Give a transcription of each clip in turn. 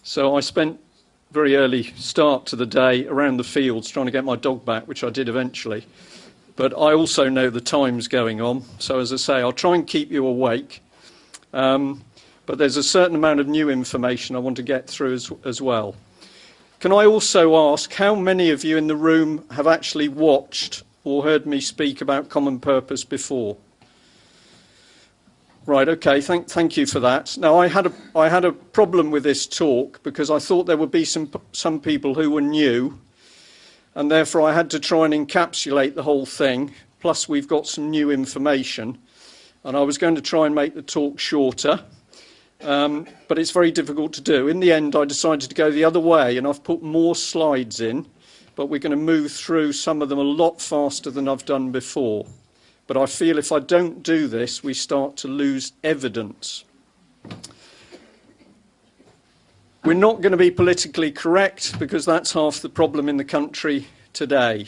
So I spent very early start to the day around the fields trying to get my dog back, which I did eventually. But I also know the time's going on. So as I say, I'll try and keep you awake. But there's a certain amount of new information I want to get through as well. Can I also ask how many of you in the room have actually watched or heard me speak about common purpose before? Right, okay, thank you for that. Now, I had a problem with this talk because I thought there would be some people who were new, and therefore I had to try and encapsulate the whole thing, plus we've got some new information, and I was going to try and make the talk shorter, but it's very difficult to do. In the end, I decided to go the other way, and I've put more slides in, but we're going to move through some of them a lot faster than I've done before. But I feel if I don't do this, we start to lose evidence. We're not going to be politically correct because that's half the problem in the country today.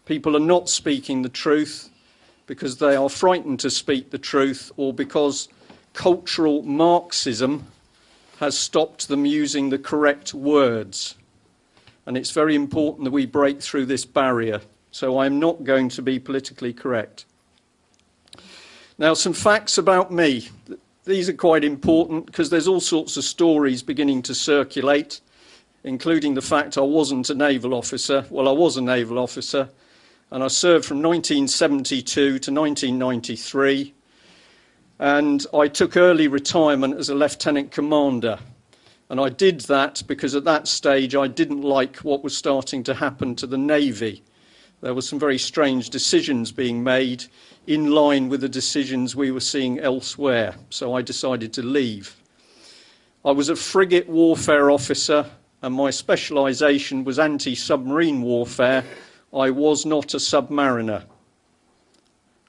People are not speaking the truth because they are frightened to speak the truth or because cultural Marxism has stopped them using the correct words. And it's very important that we break through this barrier. So I'm not going to be politically correct. Now, some facts about me. These are quite important because there's all sorts of stories beginning to circulate, including the fact I wasn't a naval officer. Well, I was a naval officer, and I served from 1972 to 1993, and I took early retirement as a lieutenant commander. And I did that because at that stage I didn't like what was starting to happen to the Navy. There were some very strange decisions being made in line with the decisions we were seeing elsewhere, so I decided to leave. I was a frigate warfare officer, and my specialisation was anti-submarine warfare. I was not a submariner.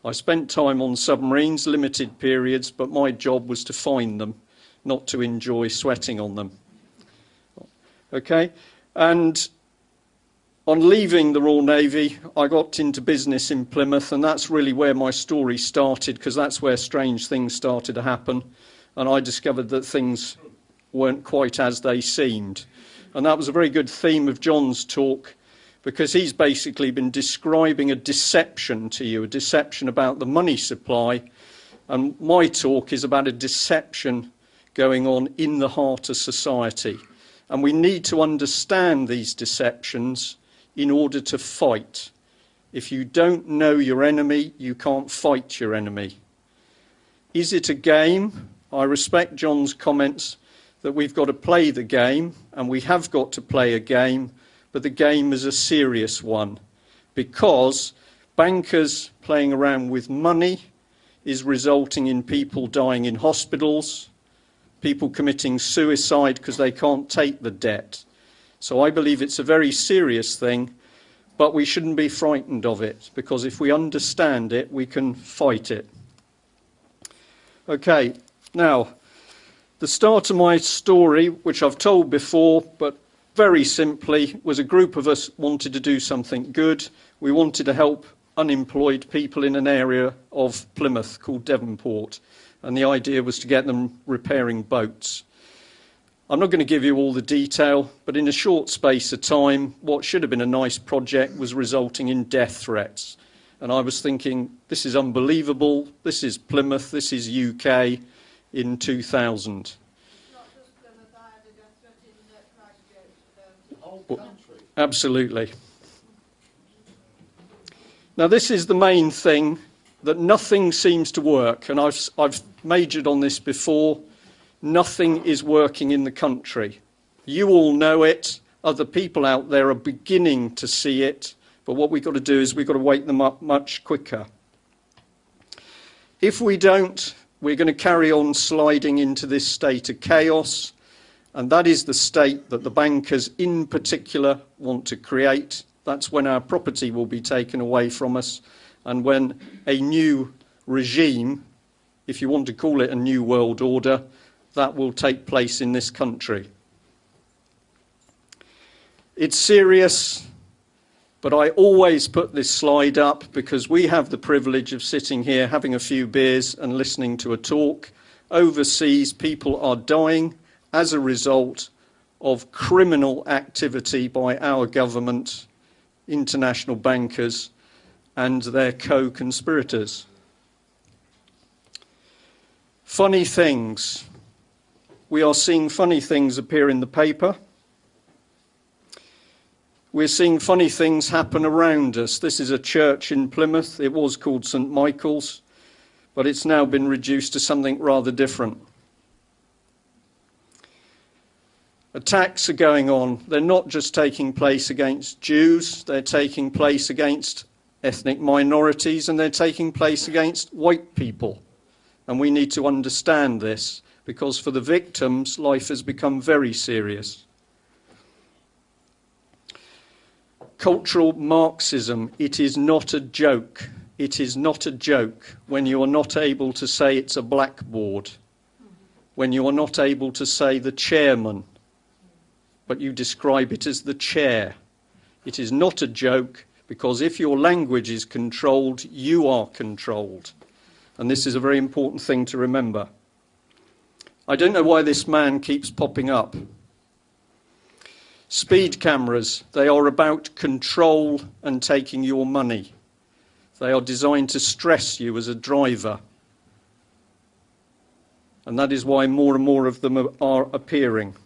I spent time on submarines, limited periods, but my job was to find them, not to enjoy sweating on them. Okay, and on leaving the Royal Navy, I got into business in Plymouth, and that's really where my story started, because that's where strange things started to happen, and I discovered that things weren't quite as they seemed. And that was a very good theme of John's talk, because he's basically been describing a deception to you, a deception about the money supply, and my talk is about a deception going on in the heart of society. And we need to understand these deceptions in order to fight. If you don't know your enemy, you can't fight your enemy. Is it a game? I respect John's comments that we've got to play the game, and we have got to play a game, but the game is a serious one, because bankers playing around with money is resulting in people dying in hospitals, people committing suicide because they can't take the debt. So I believe it's a very serious thing, but we shouldn't be frightened of it, because if we understand it, we can fight it. Okay, now, the start of my story, which I've told before, but very simply, was a group of us wanted to do something good. We wanted to help unemployed people in an area of Plymouth called Devonport, and the idea was to get them repairing boats. I'm not going to give you all the detail, but in a short space of time, what should have been a nice project was resulting in death threats. And I was thinking, this is unbelievable, this is Plymouth, this is UK in 2000. Not just Plymouth, I had a death threat in Christchurch. The whole country? Absolutely. Now this is the main thing, that nothing seems to work, and I've majored on this before. Nothing is working in the country. You all know it. Other people out there are beginning to see it. But what we've got to do is we've got to wake them up much quicker. If we don't, we're going to carry on sliding into this state of chaos. And that is the state that the bankers in particular want to create. That's when our property will be taken away from us. And when a new regime, if you want to call it a new world order, that will take place in this country. It's serious, but I always put this slide up because we have the privilege of sitting here having a few beers and listening to a talk. Overseas, people are dying as a result of criminal activity by our government, international bankers, and their co-conspirators. Funny things. We are seeing funny things appear in the paper. We're seeing funny things happen around us. This is a church in Plymouth. It was called St. Michael's, but it's now been reduced to something rather different. Attacks are going on. They're not just taking place against Jews, they're taking place against ethnic minorities, and they're taking place against white people. And we need to understand this, because for the victims, life has become very serious. Cultural Marxism, it is not a joke. It is not a joke when you are not able to say it's a blackboard, when you are not able to say the chairman, but you describe it as the chair. It is not a joke, because if your language is controlled, you are controlled. And this is a very important thing to remember. I don't know why this man keeps popping up. Speed cameras, they are about control and taking your money. They are designed to stress you as a driver. And that is why more and more of them are appearing.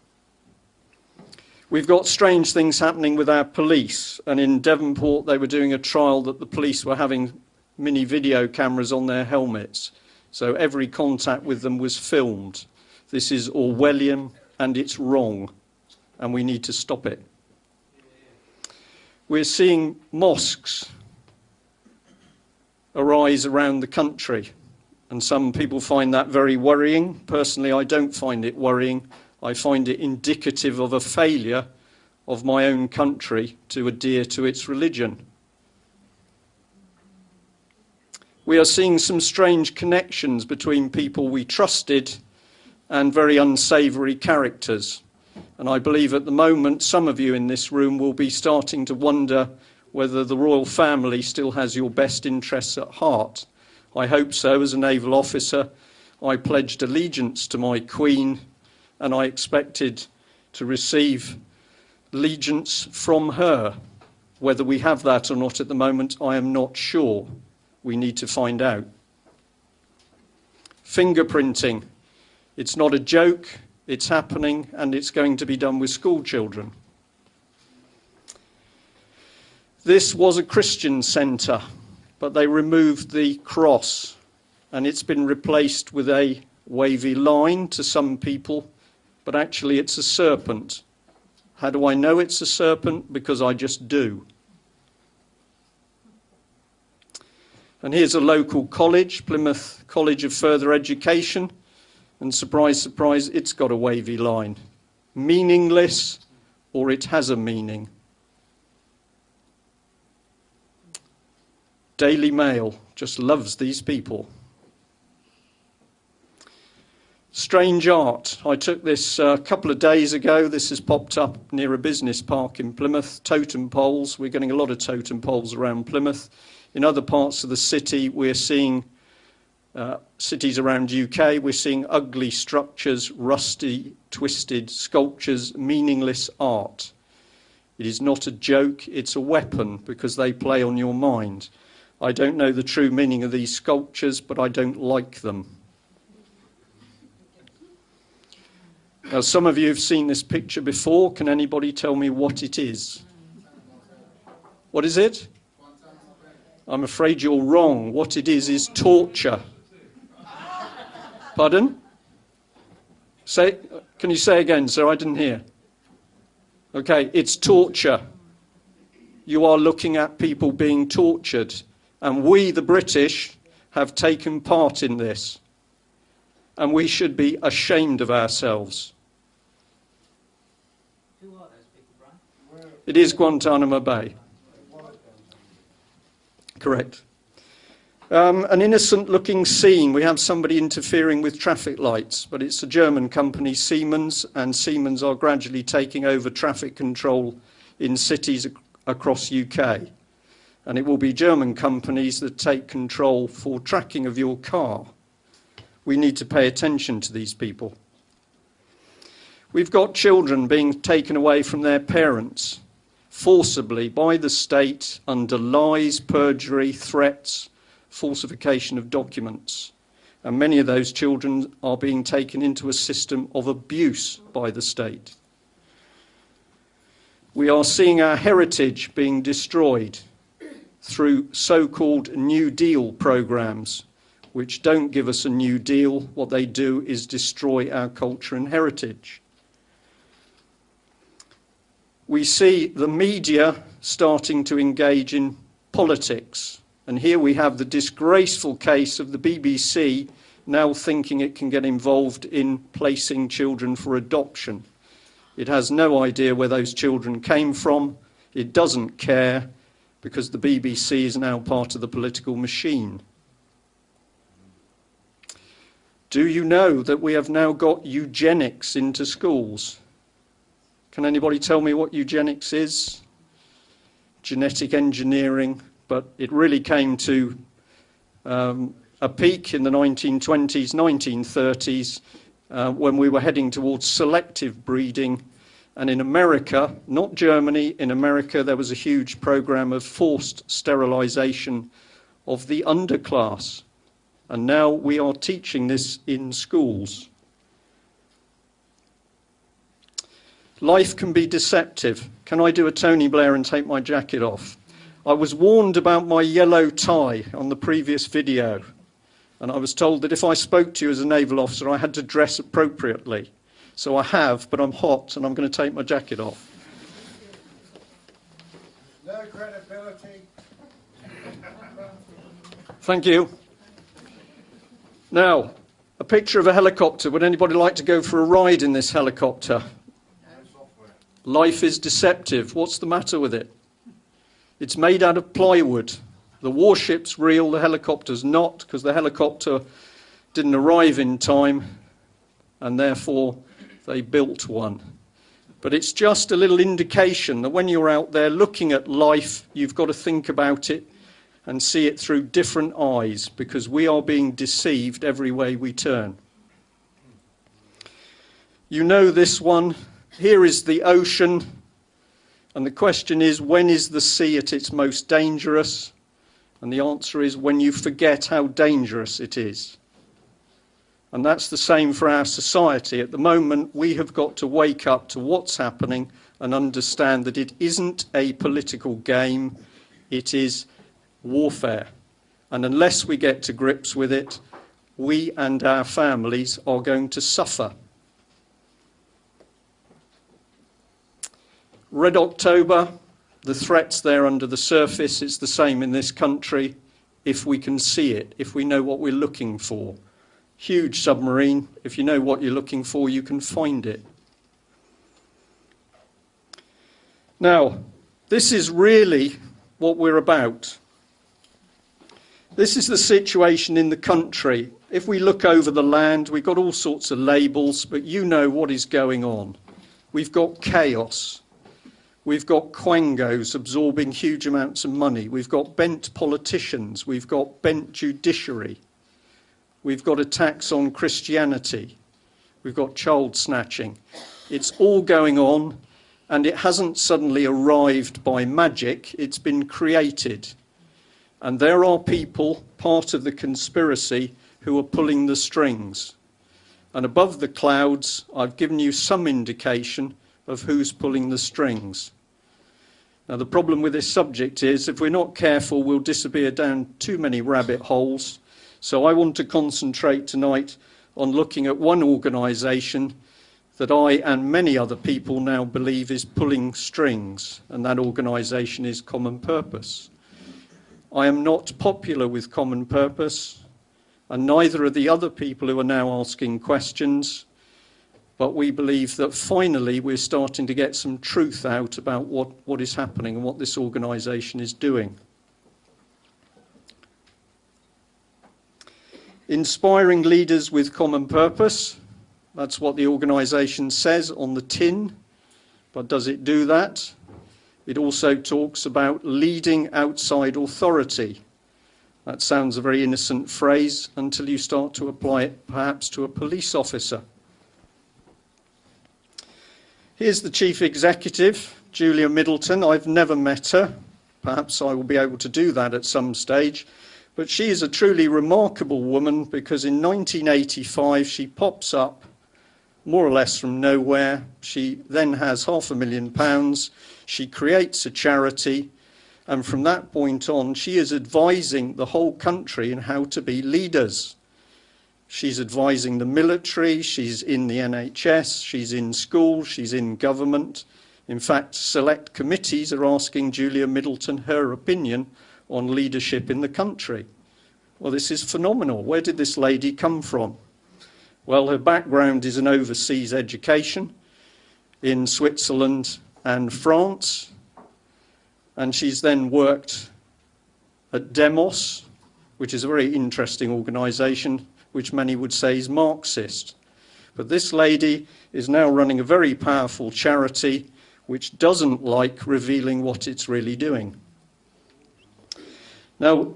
We've got strange things happening with our police. And in Devonport, they were doing a trial that the police were having mini video cameras on their helmets. So every contact with them was filmed. This is Orwellian and it's wrong. And we need to stop it. We're seeing mosques arise around the country, and some people find that very worrying. Personally, I don't find it worrying. I find it indicative of a failure of my own country to adhere to its religion. We are seeing some strange connections between people we trusted and very unsavoury characters. And I believe at the moment some of you in this room will be starting to wonder whether the royal family still has your best interests at heart. I hope so. As a naval officer, I pledged allegiance to my Queen, and I expected to receive allegiance from her. Whether we have that or not at the moment, I am not sure. We need to find out. Fingerprinting. It's not a joke. It's happening, and it's going to be done with school children. This was a Christian centre, but they removed the cross, and it's been replaced with a wavy line to some people, but actually it's a serpent. How do I know it's a serpent? Because I just do. And here's a local college, Plymouth College of Further Education. And surprise, surprise, it's got a wavy line. Meaningless, or it has a meaning. Daily Mail just loves these people. Strange art. I took this a couple of days ago. This has popped up near a business park in Plymouth. Totem poles. We're getting a lot of totem poles around Plymouth. In other parts of the city, we're seeing cities around UK, we're seeing ugly structures, rusty, twisted sculptures, meaningless art. It is not a joke, it's a weapon, because they play on your mind. I don't know the true meaning of these sculptures, but I don't like them. Now, some of you have seen this picture before. Can anybody tell me what it is? What is it? I'm afraid you're wrong. What it is torture. Pardon? Can you say again, sir? I didn't hear. Okay, it's torture. You are looking at people being tortured. And we, the British, have taken part in this. And we should be ashamed of ourselves. Who are those people, Brian? It is Guantanamo Bay. Correct. An innocent-looking scene. We have somebody interfering with traffic lights, but it's a German company, Siemens, and Siemens are gradually taking over traffic control in cities across UK. And it will be German companies that take control for tracking of your car. We need to pay attention to these people. We've got children being taken away from their parents forcibly by the state under lies, perjury, threats, falsification of documents. And many of those children are being taken into a system of abuse by the state. We are seeing our heritage being destroyed through so-called New Deal programs, which don't give us a new deal. What they do is destroy our culture and heritage. We see the media starting to engage in politics. And here we have the disgraceful case of the BBC now thinking it can get involved in placing children for adoption. It has no idea where those children came from. It doesn't care because the BBC is now part of the political machine. Do you know that we have now got eugenics into schools? Can anybody tell me what eugenics is? Genetic engineering, but it really came to a peak in the 1920s, 1930s, when we were heading towards selective breeding. And in America, not Germany, in America there was a huge program of forced sterilization of the underclass. And now we are teaching this in schools. Life can be deceptive. Can I do a Tony Blair and take my jacket off? I was warned about my yellow tie on the previous video, and I was told that if I spoke to you as a naval officer, I had to dress appropriately. So I have, but I'm hot, and I'm going to take my jacket off. No credibility. Thank you. Now, a picture of a helicopter. Would anybody like to go for a ride in this helicopter? Life is deceptive. What's the matter with it? It's made out of plywood. The warship's real, the helicopter's not, because the helicopter didn't arrive in time, and therefore they built one. But it's just a little indication that when you're out there looking at life, you've got to think about it and see it through different eyes, because we are being deceived every way we turn. You know this one. Here is the ocean, and the question is, when is the sea at its most dangerous? And the answer is when you forget how dangerous it is. And that's the same for our society. At the moment, we have got to wake up to what's happening and understand that it isn't a political game, it is warfare. And unless we get to grips with it, we and our families are going to suffer. Red October, the threats there under the surface, it's the same in this country if we can see it, if we know what we're looking for. Huge submarine, if you know what you're looking for, you can find it. Now, this is really what we're about. This is the situation in the country. If we look over the land, we've got all sorts of labels, but you know what is going on. We've got chaos. We've got quangos absorbing huge amounts of money. We've got bent politicians. We've got bent judiciary. We've got attacks on Christianity. We've got child snatching. It's all going on, and it hasn't suddenly arrived by magic. It's been created. And there are people, part of the conspiracy, who are pulling the strings. And above the clouds, I've given you some indication of who's pulling the strings. Now, the problem with this subject is, if we're not careful, we'll disappear down too many rabbit holes. So I want to concentrate tonight on looking at one organisation that I and many other people now believe is pulling strings, and that organisation is Common Purpose. I am not popular with Common Purpose, and neither are the other people who are now asking questions. But we believe that finally we're starting to get some truth out about what is happening and what this organisation is doing. Inspiring leaders with common purpose. That's what the organisation says on the tin. But does it do that? It also talks about leading outside authority. That sounds a very innocent phrase until you start to apply it perhaps to a police officer. Here's the Chief Executive, Julia Middleton. I've never met her. Perhaps I will be able to do that at some stage. But she is a truly remarkable woman because in 1985 she pops up more or less from nowhere. She then has £500,000. She creates a charity. And from that point on, she is advising the whole country in how to be leaders. She's advising the military, she's in the NHS, she's in schools, she's in government. In fact, select committees are asking Julia Middleton her opinion on leadership in the country. Well, this is phenomenal. Where did this lady come from? Well, her background is an overseas education in Switzerland and France. And she's then worked at Demos, which is a very interesting organisation, which many would say is Marxist. But this lady is now running a very powerful charity which doesn't like revealing what it's really doing. Now,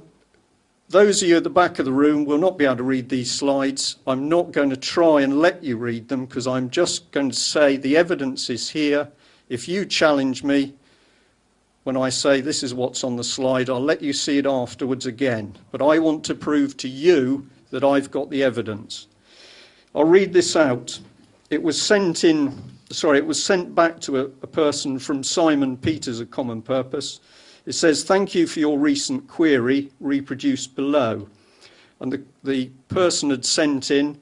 those of you at the back of the room will not be able to read these slides. I'm not going to try and let you read them because I'm just going to say the evidence is here. If you challenge me, when I say this is what's on the slide, I'll let you see it afterwards again. But I want to prove to you that I've got the evidence. I'll read this out. It was sent back to a person from Simon Peters of Common Purpose. It says, "Thank you for your recent query, reproduced below." And the person had sent in,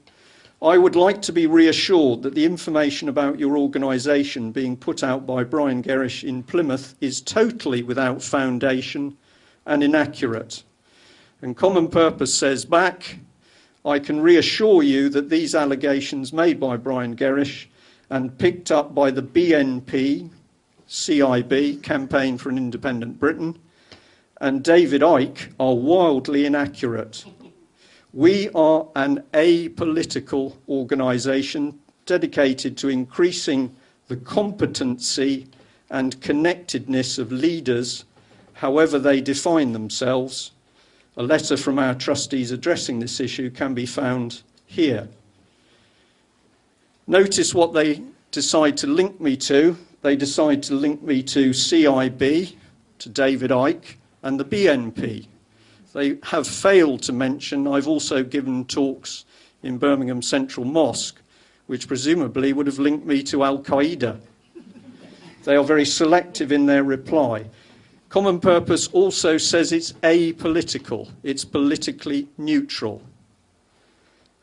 "I would like to be reassured that the information about your organisation being put out by Brian Gerrish in Plymouth is totally without foundation and inaccurate." And Common Purpose says back, "I can reassure you that these allegations made by Brian Gerrish and picked up by the BNP, CIB, Campaign for an Independent Britain, and David Icke are wildly inaccurate. We are an apolitical organisation dedicated to increasing the competency and connectedness of leaders, however they define themselves. A letter from our trustees addressing this issue can be found here." Notice what they decide to link me to. They decide to link me to CIB, to David Icke, and the BNP. They have failed to mention I've also given talks in Birmingham Central Mosque, which presumably would have linked me to Al-Qaeda. They are very selective in their reply. Common Purpose also says it's apolitical, it's politically neutral.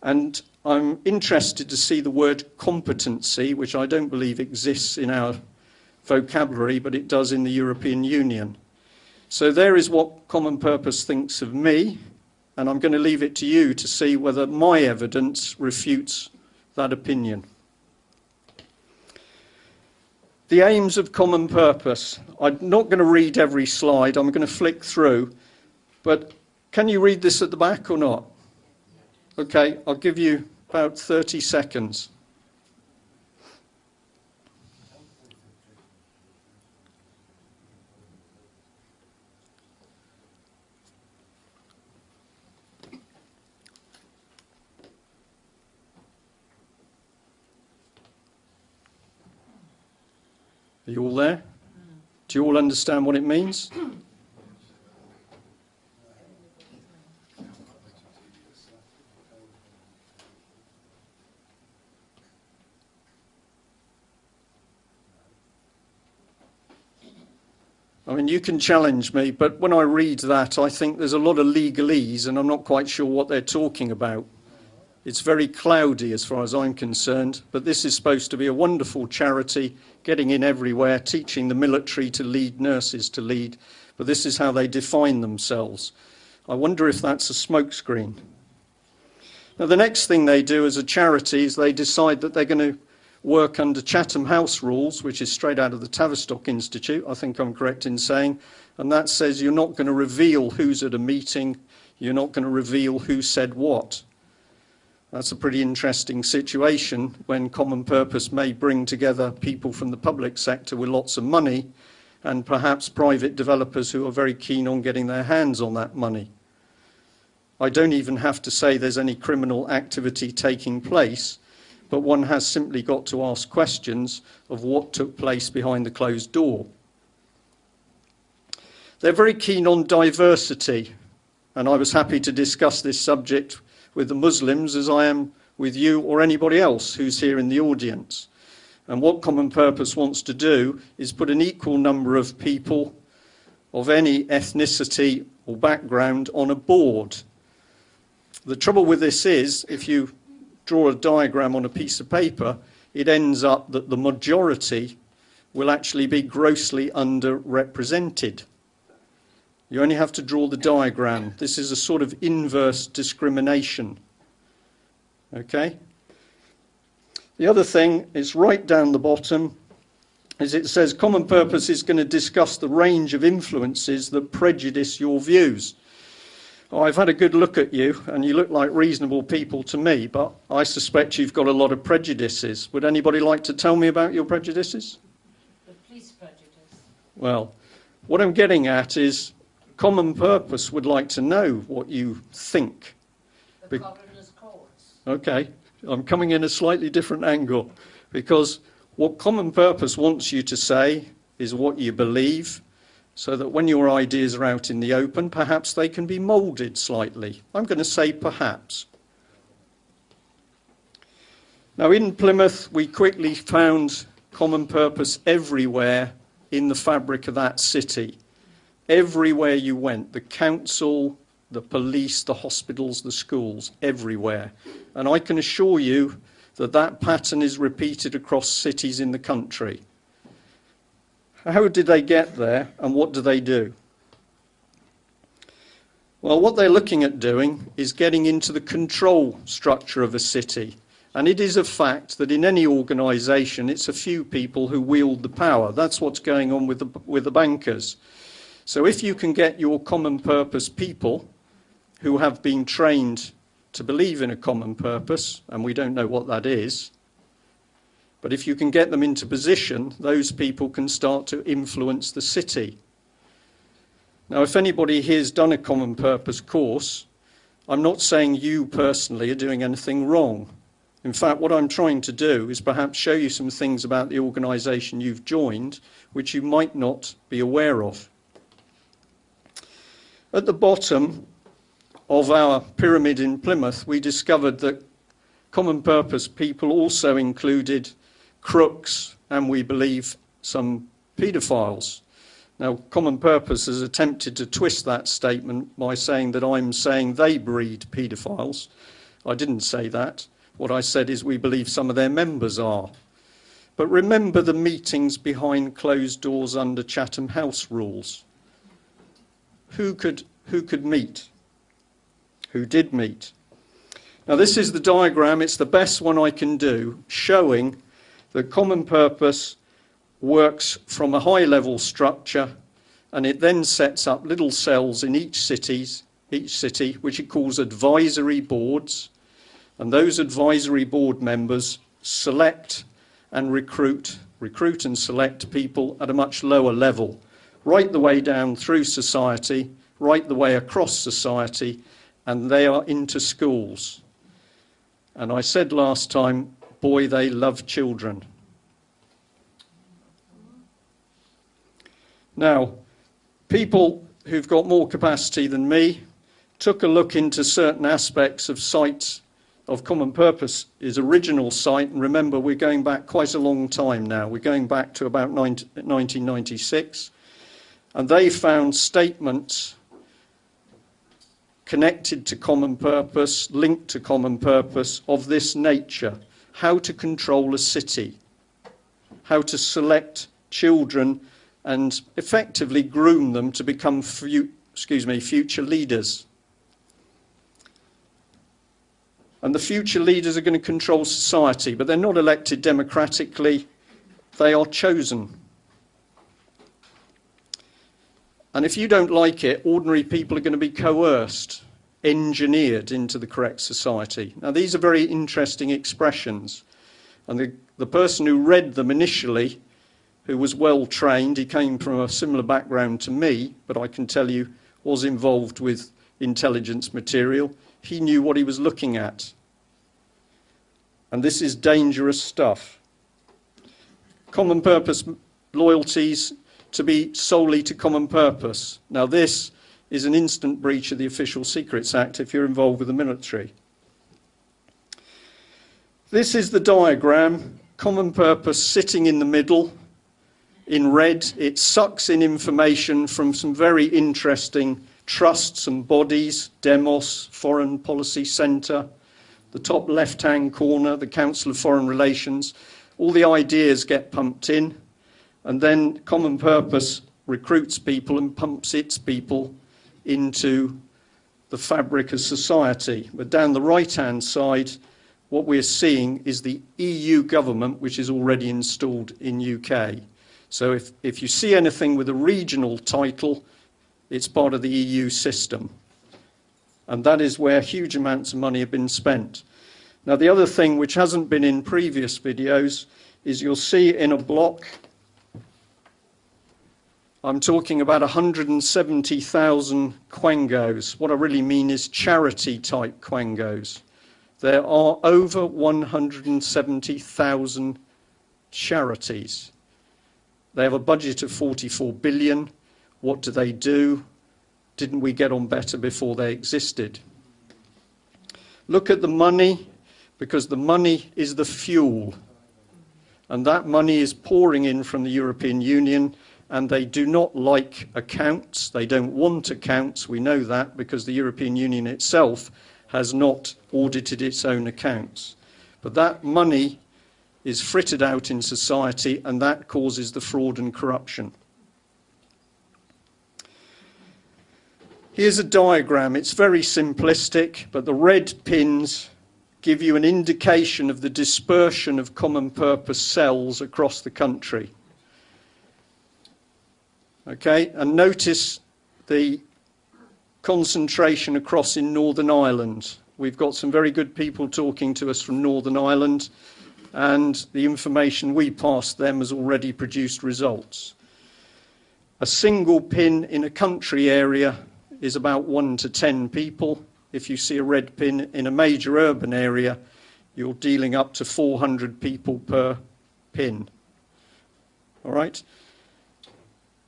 And I'm interested to see the word competency, which I don't believe exists in our vocabulary, but it does in the European Union. So there is what Common Purpose thinks of me, and I'm going to leave it to you to see whether my evidence refutes that opinion. The aims of Common Purpose. I'm not going to read every slide, I'm going to flick through, but can you read this at the back or not? Okay, I'll give you about 30 seconds. Are you all there? Do you all understand what it means? I mean, you can challenge me, but when I read that, I think there's a lot of legalese, and I'm not quite sure what they're talking about. It's very cloudy as far as I'm concerned, but this is supposed to be a wonderful charity, getting in everywhere, teaching the military to lead, nurses to lead, but this is how they define themselves. I wonder if that's a smokescreen. Now, the next thing they do as a charity is they decide that they're going to work under Chatham House rules, which is straight out of the Tavistock Institute, I think I'm correct in saying, and that says you're not going to reveal who's at a meeting, you're not going to reveal who said what. That's a pretty interesting situation when Common Purpose may bring together people from the public sector with lots of money and perhaps private developers who are very keen on getting their hands on that money. I don't even have to say there's any criminal activity taking place, but one has simply got to ask questions of what took place behind the closed door. They're very keen on diversity, and I was happy to discuss this subject with the Muslims as I am with you or anybody else who's here in the audience. And what Common Purpose wants to do is put an equal number of people of any ethnicity or background on a board. The trouble with this is, if you draw a diagram on a piece of paper, it ends up that the majority will actually be grossly underrepresented. You only have to draw the diagram. This is a sort of inverse discrimination. Okay? The other thing is right down the bottom, is it says Common Purpose is going to discuss the range of influences that prejudice your views. Oh, I've had a good look at you, and you look like reasonable people to me, but I suspect you've got a lot of prejudices. Would anybody like to tell me about your prejudices? The police prejudice. Well, what I'm getting at is Common Purpose would like to know what you think. The coroner's courts. Okay, I'm coming in a slightly different angle, because what Common Purpose wants you to say is what you believe, so that when your ideas are out in the open, perhaps they can be moulded slightly. I'm going to say perhaps. Now, in Plymouth, we quickly found Common Purpose everywhere in the fabric of that city. Everywhere you went, the council, the police, the hospitals, the schools, everywhere. And I can assure you that that pattern is repeated across cities in the country. How did they get there, and what do they do? Well, what they're looking at doing is getting into the control structure of a city. And it is a fact that in any organisation, it's a few people who wield the power. That's what's going on with the bankers. So if you can get your Common Purpose people who have been trained to believe in a common purpose, and we don't know what that is, but if you can get them into position, those people can start to influence the city. Now, if anybody here has done a Common Purpose course, I'm not saying you personally are doing anything wrong. In fact, what I'm trying to do is perhaps show you some things about the organisation you've joined which you might not be aware of. At the bottom of our pyramid in Plymouth, we discovered that Common Purpose people also included crooks and, we believe, some paedophiles. Now, Common Purpose has attempted to twist that statement by saying that I'm saying they breed paedophiles. I didn't say that. What I said is we believe some of their members are. But remember the meetings behind closed doors under Chatham House rules. Who could meet? Who did meet? Now, this is the diagram. It's the best one I can do, showing that Common Purpose works from a high-level structure, and it then sets up little cells in each city, which it calls advisory boards, and those advisory board members select and recruit and select people at a much lower level, right the way down through society, right the way across society, and they are into schools. And I said last time, boy, they love children. Now, people who've got more capacity than me took a look into certain aspects of sites of Common Purpose, his original site, and remember, we're going back quite a long time now. We're going back to about 1996, and they found statements connected to Common Purpose, linked to Common Purpose of this nature: how to control a city, how to select children and effectively groom them to become future leaders. And the future leaders are going to control society, but they're not elected democratically, they are chosen. And if you don't like it, ordinary people are going to be coerced, engineered into the correct society. Now, these are very interesting expressions. And the person who read them initially, who was well trained, he came from a similar background to me, but I can tell you was involved with intelligence material. He knew what he was looking at. And this is dangerous stuff. Common purpose loyalties to be solely to common purpose. Now this is an instant breach of the Official Secrets Act if you're involved with the military. This is the diagram, common purpose sitting in the middle. In red, it sucks in information from some very interesting trusts and bodies, Demos, Foreign Policy Centre, the top left-hand corner, the Council of Foreign Relations. All the ideas get pumped in, and then common purpose recruits people and pumps its people into the fabric of society. But down the right-hand side, what we're seeing is the EU government, which is already installed in UK. So if you see anything with a regional title, it's part of the EU system. And that is where huge amounts of money have been spent. Now, the other thing which hasn't been in previous videos is you'll see in a block, I'm talking about 170,000 quangos. What I really mean is charity-type quangos. There are over 170,000 charities. They have a budget of 44 billion. What do? Didn't we get on better before they existed? Look at the money, because the money is the fuel. And that money is pouring in from the European Union, and they do not like accounts. They don't want accounts. We know that because the European Union itself has not audited its own accounts. But that money is frittered out in society, and that causes the fraud and corruption. Here's a diagram. It's very simplistic, but the red pins give you an indication of the dispersion of common purpose cells across the country. Okay, and notice the concentration across in Northern Ireland. We've got some very good people talking to us from Northern Ireland, and the information we passed them has already produced results. A single pin in a country area is about 1 to 10 people. If you see a red pin in a major urban area, you're dealing up to 400 people per pin. All right?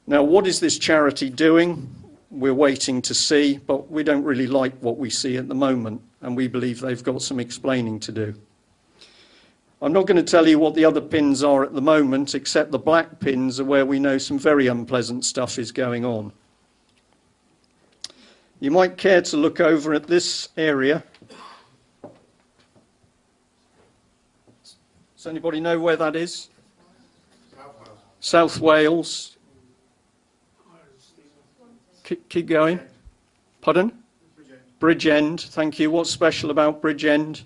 Now, what is this charity doing? We're waiting to see, but we don't really like what we see at the moment, and we believe they've got some explaining to do. I'm not going to tell you what the other pins are at the moment, except the black pins are where we know some very unpleasant stuff is going on. You might care to look over at this area. Does anybody know where that is? South Wales. Keep going. Pardon? Bridgend. Thank you. What's special about Bridgend?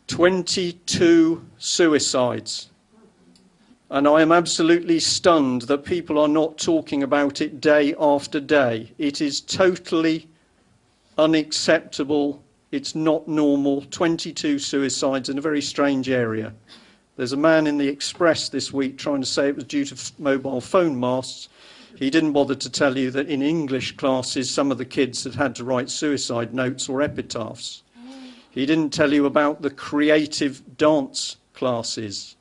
22 suicides. And I am absolutely stunned that people are not talking about it day after day. It is totally unacceptable. It's not normal. 22 suicides in a very strange area. There's a man in the Express this week trying to say it was due to mobile phone masts. He didn't bother to tell you that in English classes, some of the kids had to write suicide notes or epitaphs. He didn't tell you about the creative dance classes.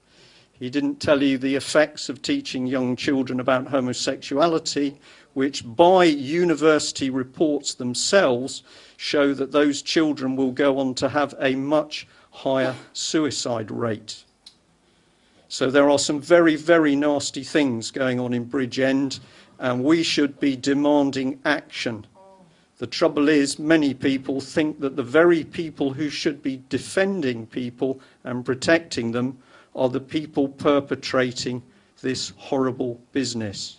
He didn't tell you the effects of teaching young children about homosexuality, which by university reports themselves show that those children will go on to have a much higher suicide rate. So there are some very, very nasty things going on in Bridgend, and we should be demanding action. The trouble is, many people think that the very people who should be defending people and protecting them are the people perpetrating this horrible business.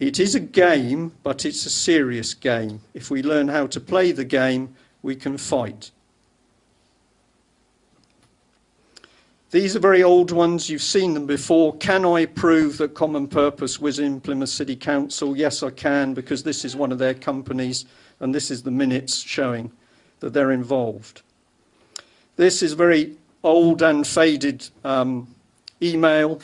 It is a game, but it's a serious game. If we learn how to play the game, we can fight. These are very old ones. You've seen them before. Can I prove that Common Purpose was in Plymouth City Council? Yes, I can, because this is one of their companies, and this is the minutes showing that they're involved. This is very old and faded email,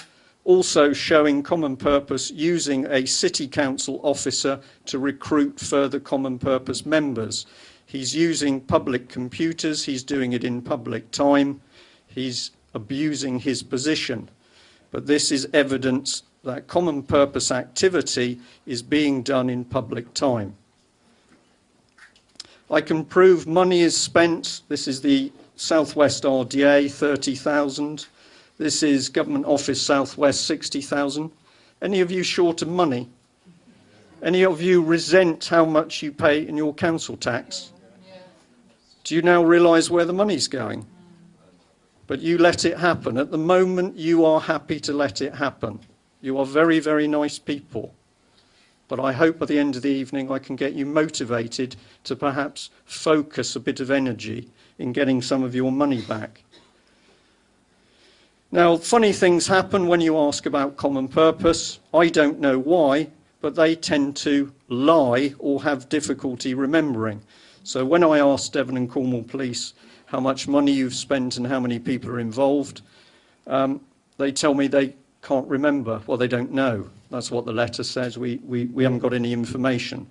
also showing Common Purpose using a City Council officer to recruit further Common Purpose members. He's using public computers, he's doing it in public time, he's abusing his position. But this is evidence that common purpose activity is being done in public time. I can prove money is spent. This is the Southwest RDA, 30,000. This is Government Office Southwest, 60,000. Any of you short of money? Any of you resent how much you pay in your council tax? Do you now realise where the money's going? But you let it happen. At the moment, you are happy to let it happen. You are very, very nice people. But I hope by the end of the evening I can get you motivated to perhaps focus a bit of energy in getting some of your money back. Now, funny things happen when you ask about common purpose. I don't know why, but they tend to lie or have difficulty remembering. So when I ask Devon and Cornwall Police how much money you've spent and how many people are involved, they tell me they can't remember. Well, they don't know. That's what the letter says. We haven't got any information.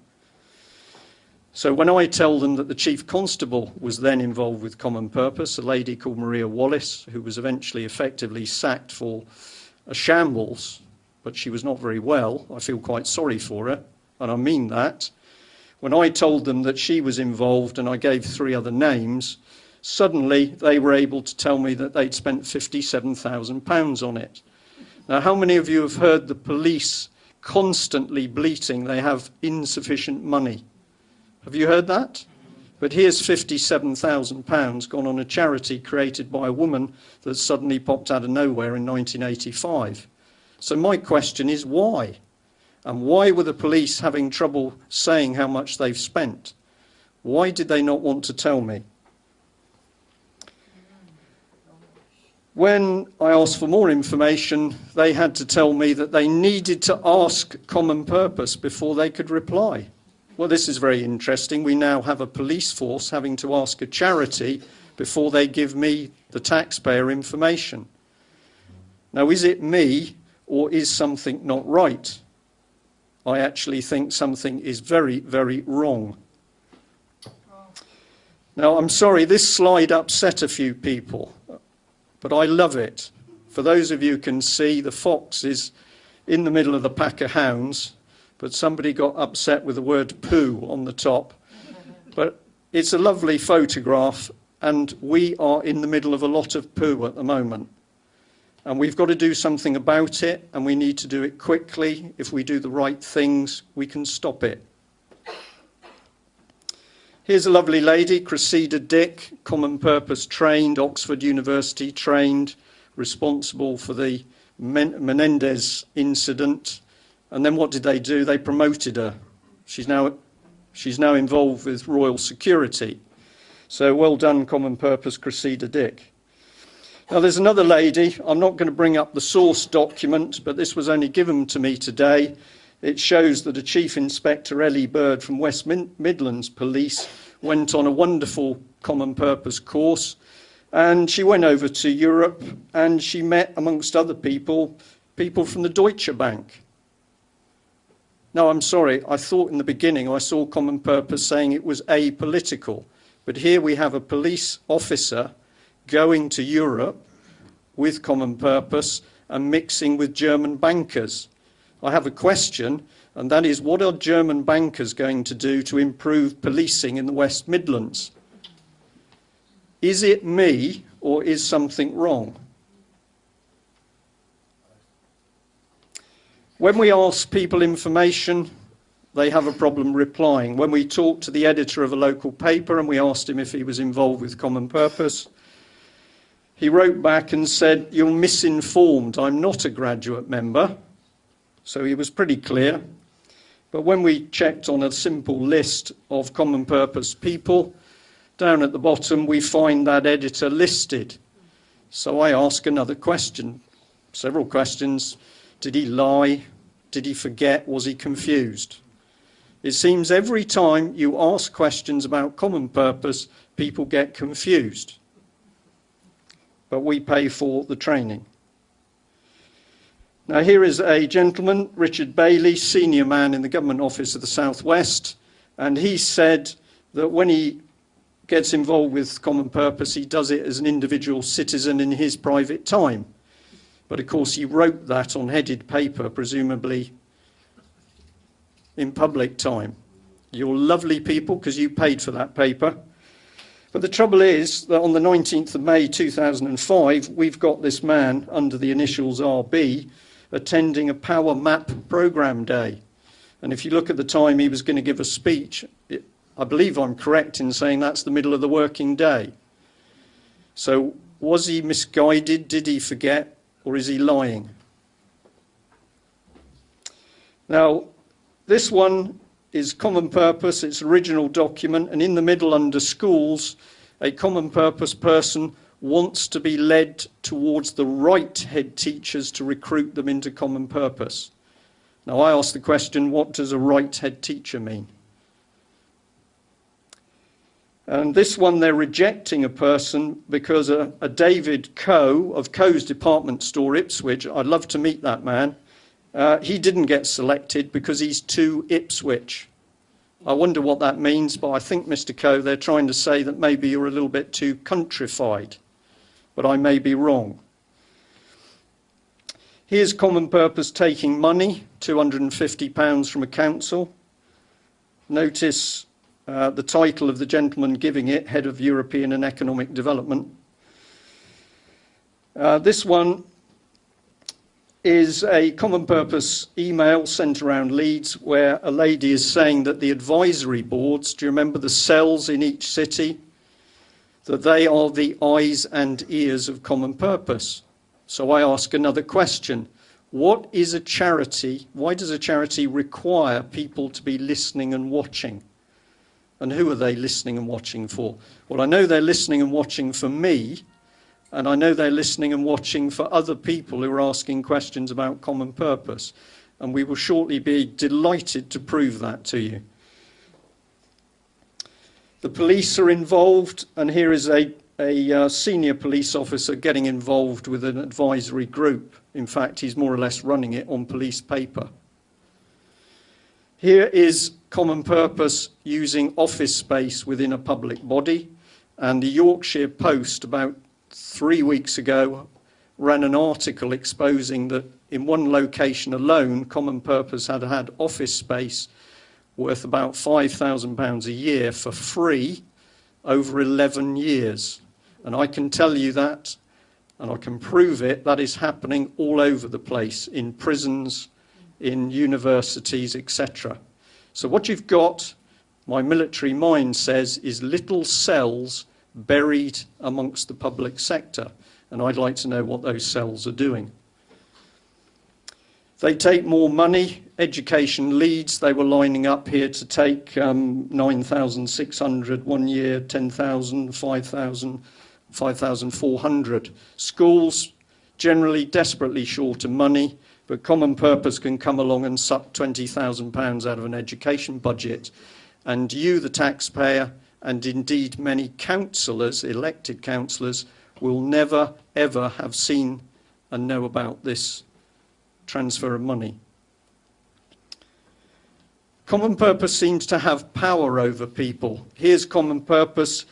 So when I tell them that the Chief Constable was then involved with common purpose, a lady called Maria Wallace, who was eventually effectively sacked for a shambles, but she was not very well. I feel quite sorry for her, and I mean that. When I told them that she was involved and I gave 3 other names, suddenly they were able to tell me that they'd spent £57,000 on it. Now, how many of you have heard the police constantly bleating they have insufficient money? Have you heard that? But here's £57,000 gone on a charity created by a woman that suddenly popped out of nowhere in 1985. So my question is why? And why were the police having trouble saying how much they've spent? Why did they not want to tell me? When I asked for more information, they had to tell me that they needed to ask common purpose before they could reply. Well, this is very interesting. We now have a police force having to ask a charity before they give me, the taxpayer, information. Now, is it me or is something not right? I actually think something is very, very wrong. Now, I'm sorry, this slide upset a few people, but I love it. For those of you who can see, the fox is in the middle of the pack of hounds, but somebody got upset with the word poo on the top. But it's a lovely photograph, and we are in the middle of a lot of poo at the moment. And we've got to do something about it, and we need to do it quickly. If we do the right things, we can stop it. Here's a lovely lady, Cressida Dick, common purpose trained, Oxford University trained, responsible for the Menendez incident. And then what did they do? They promoted her. She's now involved with Royal Security. So well done, common purpose, Cressida Dick. Now there's another lady. I'm not going to bring up the source document, but this was only given to me today. It shows that a Chief Inspector, Ellie Bird from West Midlands Police, went on a wonderful common purpose course, and she went over to Europe and she met, amongst other people from the Deutsche Bank. Now, I'm sorry, I thought in the beginning I saw common purpose saying it was apolitical, but here we have a police officer going to Europe with common purpose and mixing with German bankers. I have a question, and that is, what are German bankers going to do to improve policing in the West Midlands? Is it me, or is something wrong? When we ask people information, they have a problem replying. When we talked to the editor of a local paper and we asked him if he was involved with common purpose, he wrote back and said, "You're misinformed, I'm not a graduate member." So he was pretty clear. But when we checked on a simple list of common purpose people, down at the bottom we find that editor listed. So I ask another question, several questions. Did he lie? Did he forget? Was he confused? It seems every time you ask questions about common purpose, people get confused. But we pay for the training. Now here is a gentleman, Richard Bailey, senior man in the Government Office of the South West, and he said that when he gets involved with common purpose, he does it as an individual citizen in his private time. But of course he wrote that on headed paper, presumably in public time. You're lovely people because you paid for that paper. But the trouble is that on the 19th of May 2005, we've got this man under the initials RB attending a Power Map programme day. And if you look at the time he was going to give a speech, I believe I'm correct in saying that's the middle of the working day. So was he misguided? Did he forget? Or is he lying? Now, this one is common purpose, its original document, and in the middle under schools, a common purpose person wants to be led towards the right head teachers to recruit them into common purpose. Now I ask the question, what does a right head teacher mean? And this one they're rejecting a person because a David Coe of Coe's department store Ipswich, I'd love to meet that man, he didn't get selected because he's too Ipswich. I wonder what that means, but I think, Mr. Coe, they're trying to say that maybe you're a little bit too countrified, but I may be wrong. Here's common purpose taking money, £250 from a council. Notice the title of the gentleman giving it, Head of European and Economic Development. This one is a common purpose email sent around Leeds where a lady is saying that the advisory boards, do you remember the cells in each city, that they are the eyes and ears of common purpose. So I ask another question. What is a charity? Why does a charity require people to be listening and watching? And who are they listening and watching for? Well, I know they're listening and watching for me, and I know they're listening and watching for other people who are asking questions about common purpose. And we will shortly be delighted to prove that to you. The police are involved, and here is a senior police officer getting involved with an advisory group. In fact, he's more or less running it on police paper. Here is common purpose using office space within a public body, and the Yorkshire Post about 3 weeks ago ran an article exposing that in one location alone, common purpose had had office space worth about £5,000 a year for free over 11 years. And I can tell you that, and I can prove it, that is happening all over the place, in prisons, in universities, etc. So what you've got, my military mind says, is little cells buried amongst the public sector. And I'd like to know what those cells are doing. They take more money. Education Leeds, they were lining up here to take 9,600 one year, 10,000, 5,000, 5,400. Schools, generally desperately short of money, but common purpose can come along and suck £20,000 out of an education budget. And you, the taxpayer, and indeed many councillors, elected councillors, will never, ever have seen and know about this transfer of money. Common purpose seems to have power over people. Here's common purpose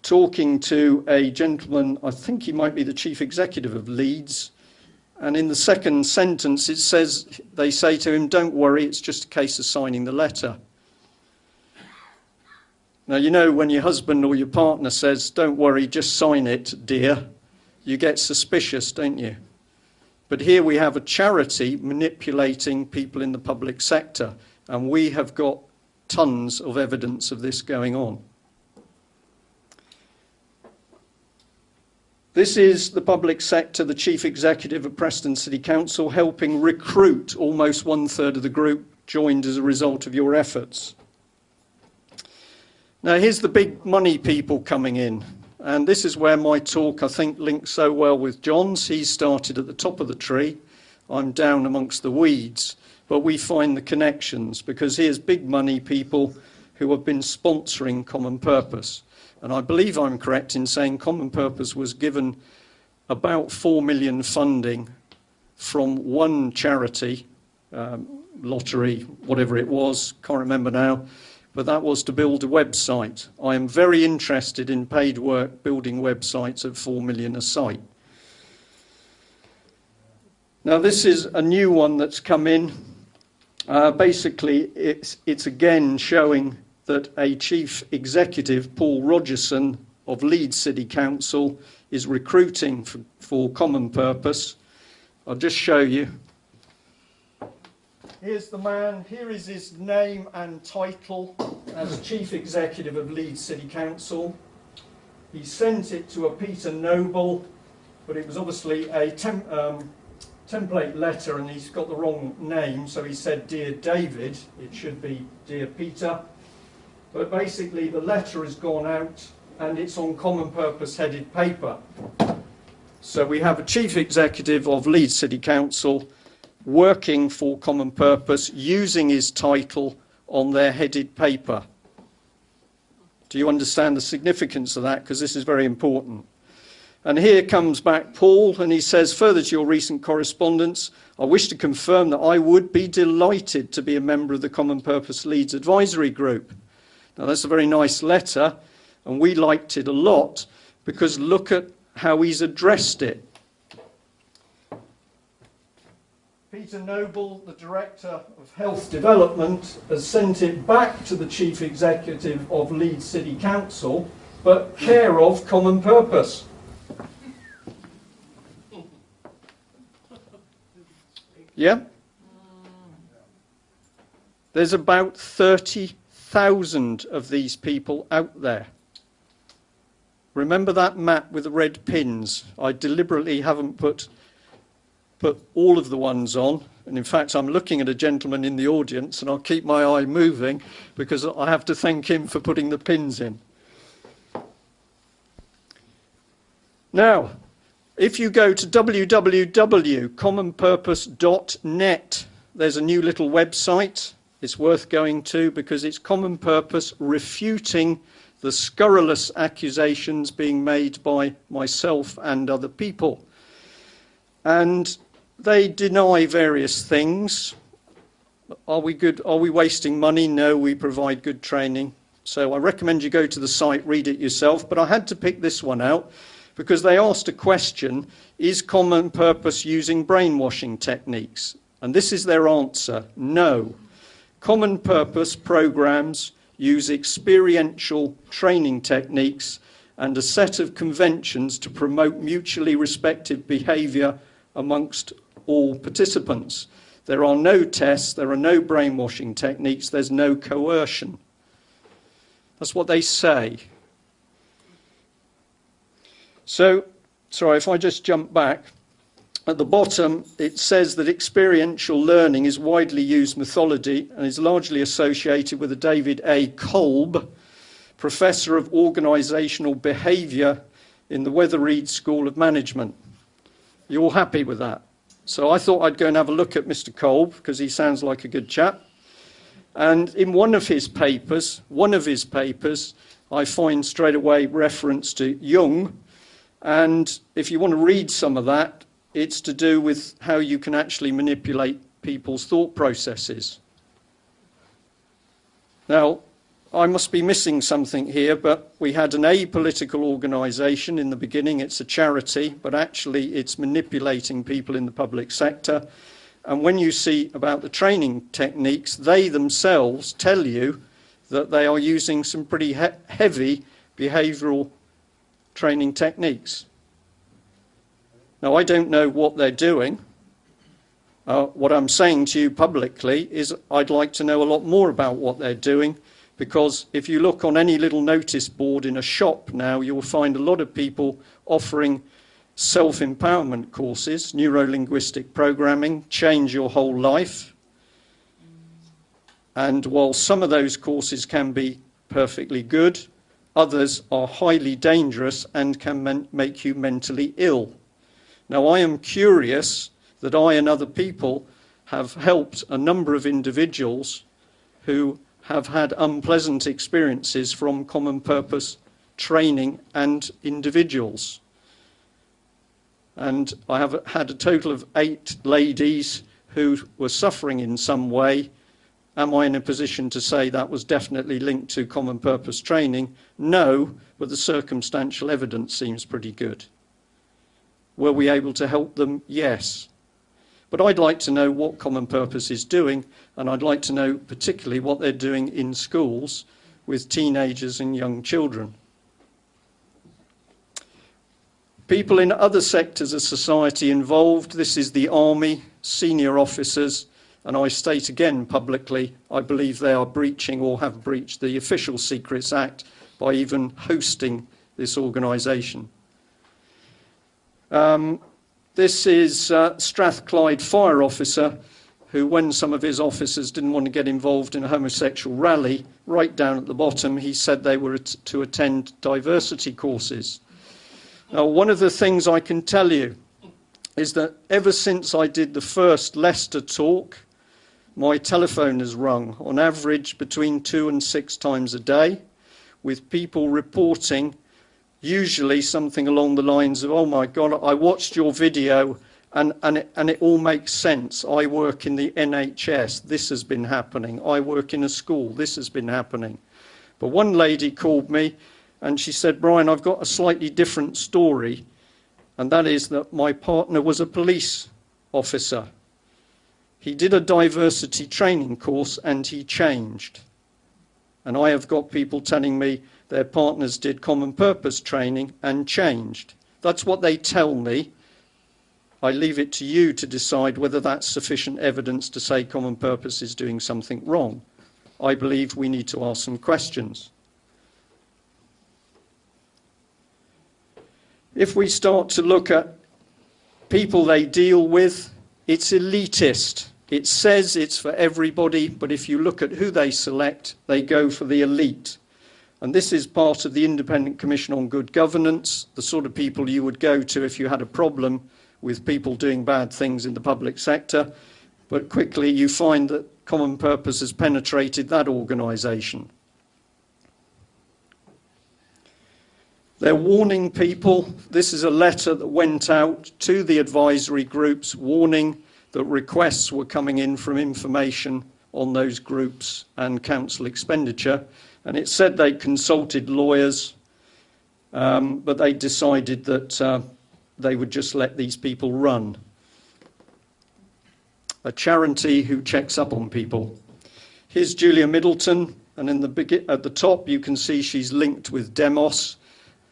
talking to a gentleman, I think he might be the chief executive of Leeds, and in the second sentence it says, they say to him, don't worry, it's just a case of signing the letter. Now, you know, when your husband or your partner says, don't worry, just sign it, dear, you get suspicious, don't you? But here we have a charity manipulating people in the public sector, and we have got tons of evidence of this going on. This is the public sector, the chief executive of Preston City Council, helping recruit almost 1/3 of the group joined as a result of your efforts. Now, here's the big money people coming in. And this is where my talk, I think, links so well with John's. He started at the top of the tree. I'm down amongst the weeds. But we find the connections, because here's big money people who have been sponsoring Common Purpose. And I believe I'm correct in saying Common Purpose was given about 4 million funding from one charity, lottery, whatever it was, can't remember now. but that was to build a website. I am very interested in paid work building websites at 4 million a site. Now this is a new one that's come in. Basically, it's again showing that a chief executive, Paul Rogerson of Leeds City Council, is recruiting for Common Purpose. I'll just show you. Here's the man, here is his name and title as Chief Executive of Leeds City Council. He sent it to a Peter Noble, but it was obviously a template letter and he's got the wrong name, so he said Dear David, it should be Dear Peter. But basically the letter has gone out and it's on Common Purpose headed paper. So we have a Chief Executive of Leeds City Council working for Common Purpose using his title on their headed paper. Do you understand the significance of that? Because this is very important. And here comes back Paul, and he says, further to your recent correspondence, I wish to confirm that I would be delighted to be a member of the Common Purpose Leeds Advisory Group. Now that's a very nice letter, and we liked it a lot, because look at how he's addressed it. Peter Noble, the Director of Health Development, has sent it back to the Chief Executive of Leeds City Council, but care of Common Purpose. Yeah? There's about 30,000 of these people out there. Remember that map with the red pins? I deliberately haven't put all of the ones on, and in fact I'm looking at a gentleman in the audience and I'll keep my eye moving because I have to thank him for putting the pins in. Now, if you go to www.commonpurpose.net, there's a new little website. It's worth going to because it's Common Purpose refuting the scurrilous accusations being made by myself and other people. And they deny various things. Are we good? Are we wasting money? No, we provide good training. So I recommend you go to the site, read it yourself. But I had to pick this one out because they asked a question, is Common Purpose using brainwashing techniques? And this is their answer, no. Common Purpose programs use experiential training techniques and a set of conventions to promote mutually respectful behaviour amongst all participants. There are no tests, there are no brainwashing techniques, there's no coercion. That's what they say. So, sorry, if I just jump back, at the bottom it says that experiential learning is widely used methodology and is largely associated with the David A. Kolb, Professor of Organisational Behaviour in the Weatherreed School of Management. You're all happy with that? So I thought I'd go and have a look at Mr. Kolb because he sounds like a good chap. And in one of his papers, I find straight away reference to Jung. And if you want to read some of that, it's to do with how you can actually manipulate people's thought processes. Now, I must be missing something here, but we had an apolitical organisation in the beginning. It's a charity, but actually it's manipulating people in the public sector. And when you see about the training techniques, they themselves tell you that they are using some pretty heavy behavioural training techniques. Now, I don't know what they're doing. What I'm saying to you publicly is I'd like to know a lot more about what they're doing, because if you look on any little notice board in a shop now, you'll find a lot of people offering self-empowerment courses, neuro-linguistic programming, change your whole life. And while some of those courses can be perfectly good, others are highly dangerous and can make you mentally ill. Now, I am curious that I and other people have helped a number of individuals who have had unpleasant experiences from Common Purpose training and individuals. And I have had a total of 8 ladies who were suffering in some way Am I in a position to say that was definitely linked to common purpose training? No, but the circumstantial evidence seems pretty good. Were we able to help them? Yes. But I'd like to know what common purpose is doing, and I'd like to know particularly what they're doing in schools with teenagers and young children. People in other sectors of society involved, this is the army, senior officers, and I state again publicly, I believe they are breaching or have breached the Official Secrets Act by even hosting this organisation. This is Strathclyde fire officer who, when some of his officers didn't want to get involved in a homosexual rally, right down at the bottom, he said they were to attend diversity courses. Now, one of the things I can tell you is that ever since I did the first Leicester talk, my telephone has rung on average between 2 and 6 times a day, with people reporting usually something along the lines of, oh my God, I watched your video and it all makes sense. I work in the NHS, this has been happening. I work in a school, this has been happening. But one lady called me and she said, Brian, I've got a slightly different story, and that is that my partner was a police officer. He did a diversity training course and he changed. And I have got people telling me their partners did common purpose training and changed. That's what they tell me. I leave it to you to decide whether that's sufficient evidence to say common purpose is doing something wrong. I believe we need to ask some questions. If we start to look at people they deal with, it's elitist. It says it's for everybody, but if you look at who they select, they go for the elite. And this is part of the Independent Commission on Good Governance, the sort of people you would go to if you had a problem with people doing bad things in the public sector. But quickly you find that common purpose has penetrated that organisation. They're warning people. This is a letter that went out to the advisory groups warning that requests were coming in from information on those groups and council expenditure. And it said they consulted lawyers, but they decided that they would just let these people run. A charity who checks up on people. Here's Julia Middleton, and at the top you can see she's linked with Demos.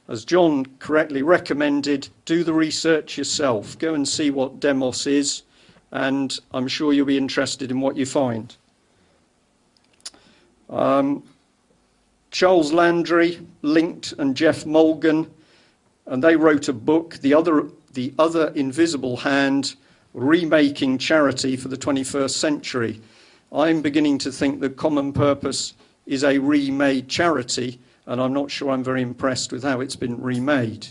As John correctly recommended, do the research yourself. Go and see what Demos is, and I'm sure you'll be interested in what you find. Charles Landry, linked, and Jeff Mulgan, and they wrote a book, The Other Invisible Hand, Remaking Charity for the 21st Century. I'm beginning to think that Common Purpose is a remade charity, and I'm not sure I'm very impressed with how it's been remade.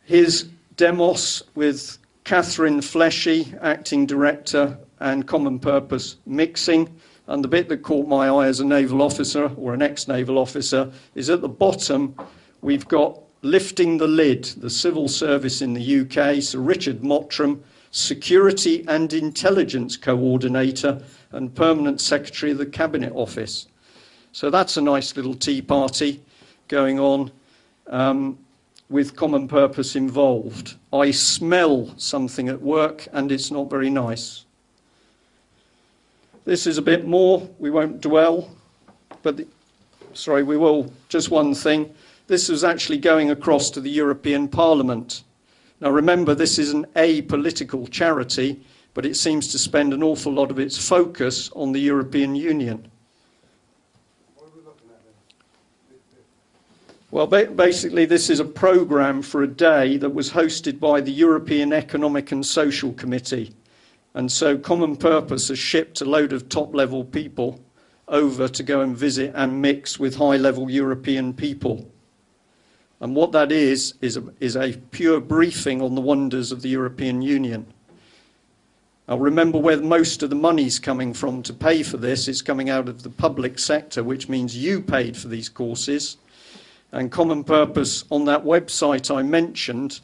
Here's Demos with Catherine Fleshy, Acting Director, and Common Purpose Mixing. And the bit that caught my eye as a naval officer, or an ex-naval officer, is at the bottom we've got Lifting the Lid, the civil service in the UK, Sir Richard Mottram, Security and Intelligence Coordinator and Permanent Secretary of the Cabinet Office. So that's a nice little tea party going on with Common Purpose involved. I smell something at work and it's not very nice. This is a bit more, we won't dwell, but we will. Just one thing. This was actually going across to the European Parliament. Now remember, this is an apolitical charity, but it seems to spend an awful lot of its focus on the European Union. What are we looking at then? Well, basically this is a programme for a day that was hosted by the European Economic and Social Committee. And so Common Purpose has shipped a load of top-level people over to go and visit and mix with high-level European people. And what that is a pure briefing on the wonders of the European Union. Now remember where most of the money's coming from to pay for this. It's coming out of the public sector, which means you paid for these courses. And Common Purpose on that website I mentioned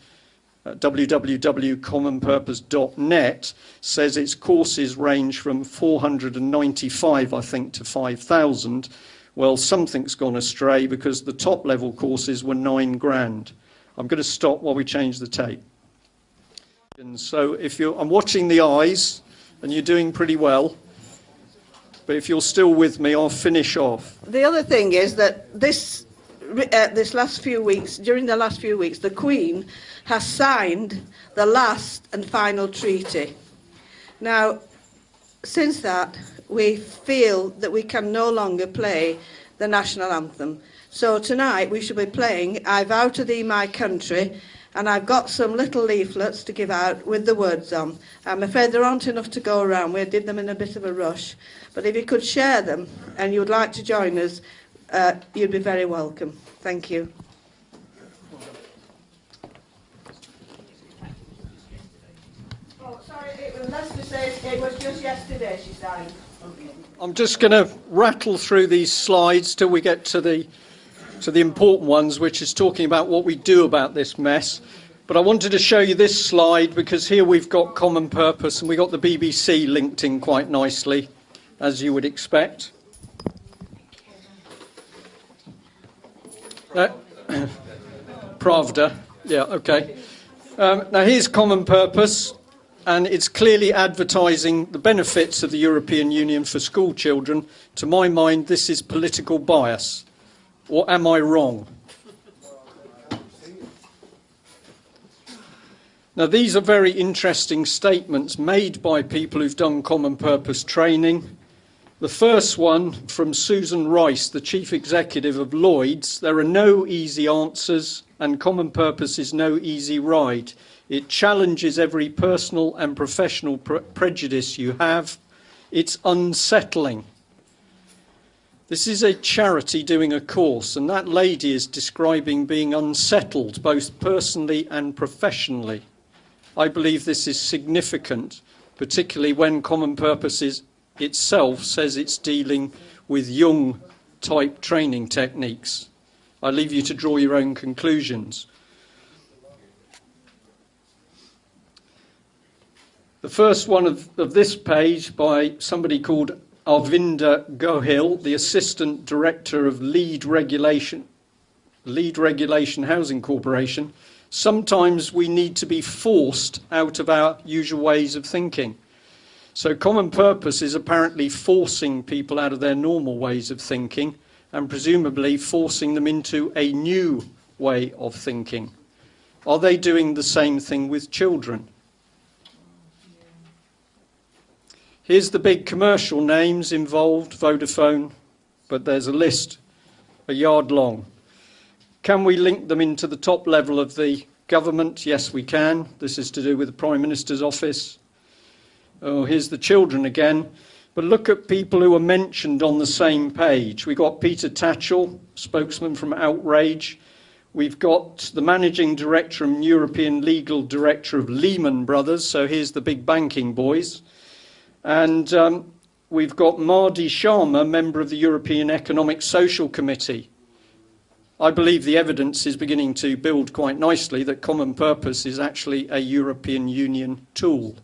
www.commonpurpose.net, says its courses range from 495, I think, to 5,000. Well, something's gone astray because the top level courses were £9,000. I'm going to stop while we change the tape. And so I'm watching the eyes, and you're doing pretty well. But if you're still with me, I'll finish off. The other thing is that during the last few weeks, the Queen has signed the last and final treaty. Now, since that, we feel that we can no longer play the national anthem. So tonight we shall be playing I Vow to Thee, My Country, and I've got some little leaflets to give out with the words on. I'm afraid there aren't enough to go around. We did them in a bit of a rush. But if you could share them and you would like to join us, you'd be very welcome. Thank you. Oh, sorry, Leslie says it was just yesterday she signed. I'm just going to rattle through these slides till we get to the important ones, which is talking about what we do about this mess. But I wanted to show you this slide because here we've got Common Purpose and we got the BBC linked in quite nicely, as you would expect. Pravda, yeah, okay. Now here's Common Purpose, and it's clearly advertising the benefits of the European Union for school children. To my mind, this is political bias. Or am I wrong? Now, these are very interesting statements made by people who've done Common Purpose training. The first one from Susan Rice, the Chief Executive of Lloyd's: there are no easy answers, and Common Purpose is no easy ride. It challenges every personal and professional prejudice you have. It's unsettling. This is a charity doing a course, and that lady is describing being unsettled, both personally and professionally. I believe this is significant, particularly when Common Purpose itself says it's dealing with Jung-type training techniques. I leave you to draw your own conclusions. The first one of this page by somebody called Arvinder Gohil, the Assistant Director of Lead Regulation Housing Corporation. Sometimes we need to be forced out of our usual ways of thinking. So Common Purpose is apparently forcing people out of their normal ways of thinking and presumably forcing them into a new way of thinking. Are they doing the same thing with children? Here's the big commercial names involved, Vodafone, but there's a list a yard long. Can we link them into the top level of the government? Yes, we can. This is to do with the Prime Minister's office. Oh, here's the children again. But look at people who are mentioned on the same page. We've got Peter Tatchell, spokesman from Outrage. We've got the managing director and European legal director of Lehman Brothers. So here's the big banking boys. And we've got Mardi Sharma, member of the European Economic Social Committee. I believe the evidence is beginning to build quite nicely that Common Purpose is actually a European Union tool.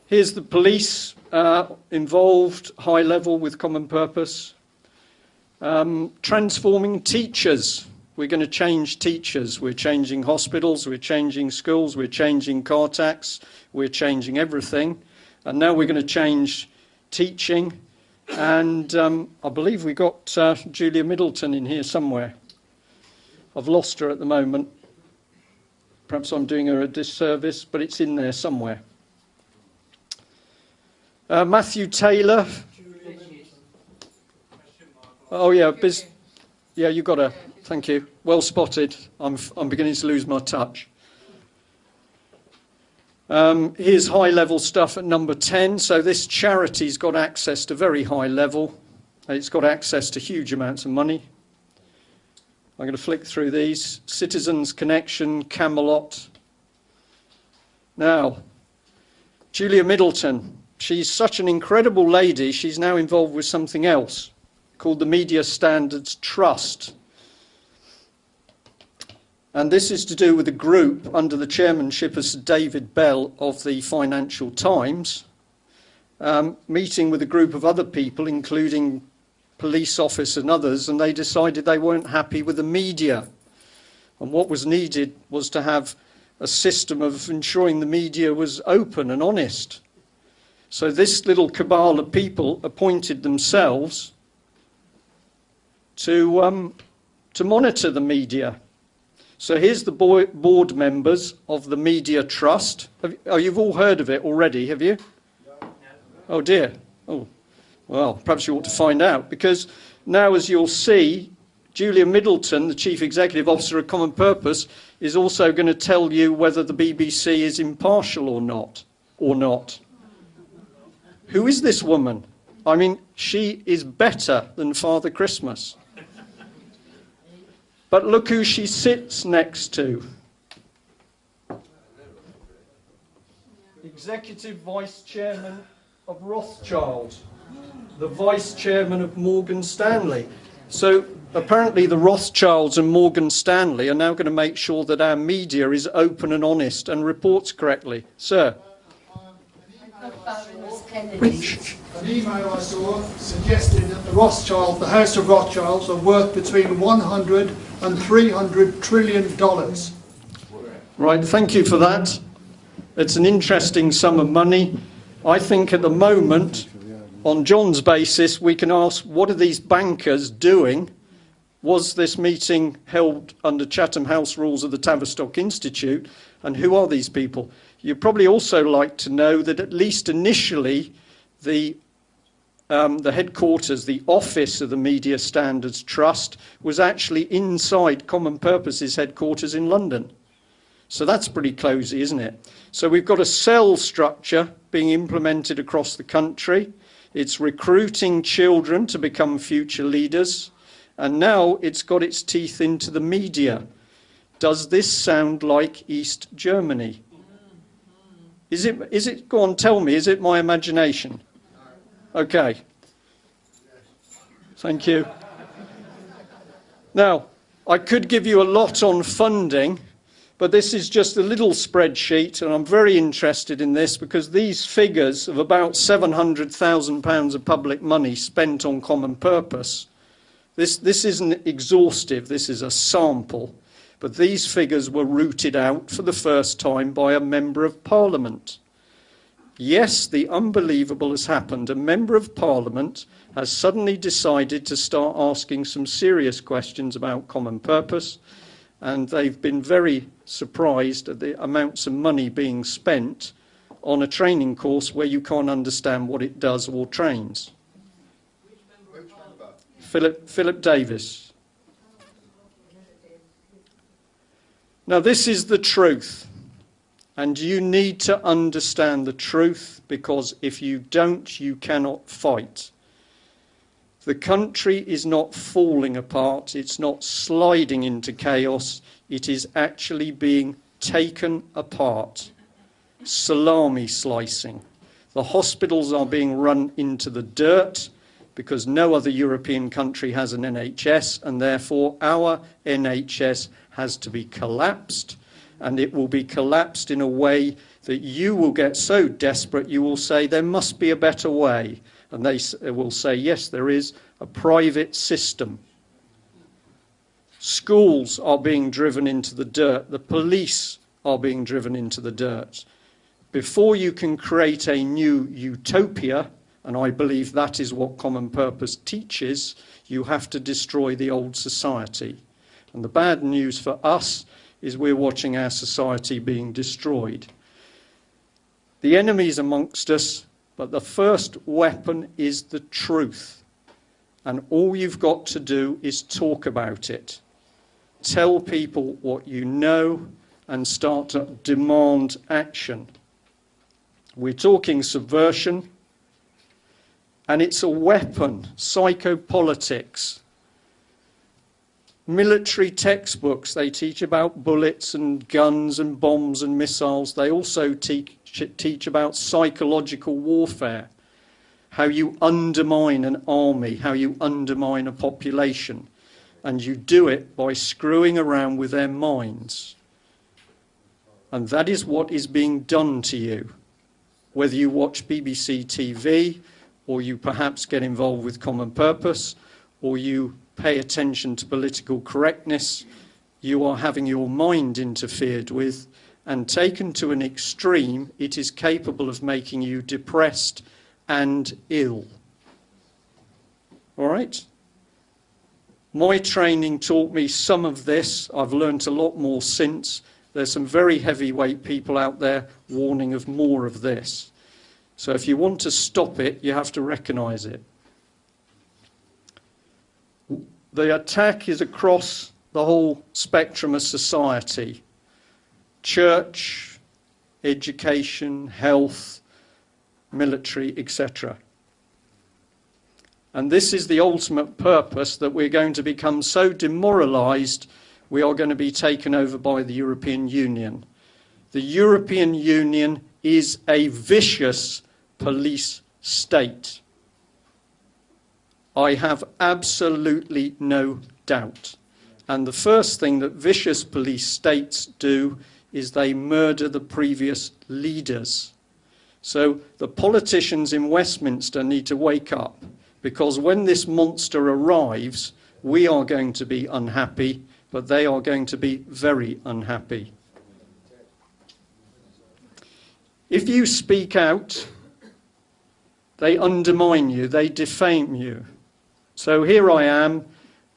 Here's the police involved, high level with Common Purpose. Transforming teachers. We're going to change teachers. We're changing hospitals. We're changing schools. We're changing car tax. We're changing everything. And now we're going to change teaching. And I believe we got Julia Middleton in here somewhere. I've lost her at the moment. Perhaps I'm doing her a disservice, but it's in there somewhere. Matthew Taylor. Oh, yeah. Yeah, you got her. Thank you. Well spotted. I'm beginning to lose my touch. Here's high-level stuff at number 10. So this charity's got access to very high level. It's got access to huge amounts of money. I'm going to flick through these. Citizens Connection, Camelot. Now, Julia Middleton. She's such an incredible lady. She's now involved with something else called the Media Standards Trust. And this is to do with a group under the chairmanship of Sir David Bell of the Financial Times, meeting with a group of other people, including police officers and others, and they decided they weren't happy with the media. And what was needed was to have a system of ensuring the media was open and honest. So this little cabal of people appointed themselves to monitor the media. So here's the board members of the Media Trust. You've all heard of it already, have you? No. Oh dear. Oh, well, perhaps you ought to find out, because now, as you'll see, Julia Middleton, the Chief Executive Officer of Common Purpose, is also going to tell you whether the BBC is impartial or not. Who is this woman? I mean, she is better than Father Christmas. But look who she sits next to. Executive Vice Chairman of Rothschild, the Vice Chairman of Morgan Stanley. So apparently the Rothschilds and Morgan Stanley are now going to make sure that our media is open and honest and reports correctly. Sir? An email I saw suggested that the House of Rothschilds are worth between 100 and 300 trillion dollars. Right, thank you for that. It's an interesting sum of money. I think at the moment, on John's basis, we can ask, what are these bankers doing? Was this meeting held under Chatham House rules of the Tavistock Institute? And who are these people? You'd probably also like to know that at least initially, the headquarters, the office of the Media Standards Trust, was actually inside Common Purpose's headquarters in London. So that's pretty cosy, isn't it? So we've got a cell structure being implemented across the country. It's recruiting children to become future leaders. And now it's got its teeth into the media. Does this sound like East Germany? Is it, go on, tell me, is it my imagination? Okay. Thank you. Now, I could give you a lot on funding, but this is just a little spreadsheet, and I'm very interested in this because these figures of about £700,000 of public money spent on Common Purpose, this isn't exhaustive, this is a sample. But these figures were rooted out for the first time by a Member of Parliament. Yes, the unbelievable has happened. A Member of Parliament has suddenly decided to start asking some serious questions about Common Purpose, and they've been very surprised at the amounts of money being spent on a training course where you can't understand what it does or trains. Which member? Philip Davis. Now, this is the truth, and you need to understand the truth, because if you don't, you cannot fight. The country is not falling apart, it's not sliding into chaos, it is actually being taken apart. Salami slicing. The hospitals are being run into the dirt because no other European country has an NHS, and therefore our NHS has to be collapsed, and it will be collapsed in a way that you will get so desperate you will say there must be a better way, and they will say yes, there is a private system. Schools are being driven into the dirt, the police are being driven into the dirt. Before you can create a new utopia, and I believe that is what Common Purpose teaches, you have to destroy the old society. And the bad news for us is we're watching our society being destroyed. The enemy's amongst us, but the first weapon is the truth. And all you've got to do is talk about it. Tell people what you know and start to demand action. We're talking subversion, and it's a weapon, psychopolitics. Military textbooks, they teach about bullets and guns and bombs and missiles. They also teach about psychological warfare, how you undermine an army, how you undermine a population. And you do it by screwing around with their minds. And that is what is being done to you. Whether you watch BBC TV, or you perhaps get involved with Common Purpose, or you pay attention to political correctness, you are having your mind interfered with, and taken to an extreme, it is capable of making you depressed and ill. All right? My training taught me some of this. I've learnt a lot more since. There's some very heavyweight people out there warning of more of this. So if you want to stop it, you have to recognise it. The attack is across the whole spectrum of society. Church, education, health, military, etc. And this is the ultimate purpose, that we're going to become so demoralised we are going to be taken over by the European Union. The European Union is a vicious police state. I have absolutely no doubt. And the first thing that vicious police states do is they murder the previous leaders. So the politicians in Westminster need to wake up, because when this monster arrives, we are going to be unhappy, but they are going to be very unhappy. If you speak out, they undermine you, they defame you. So here I am,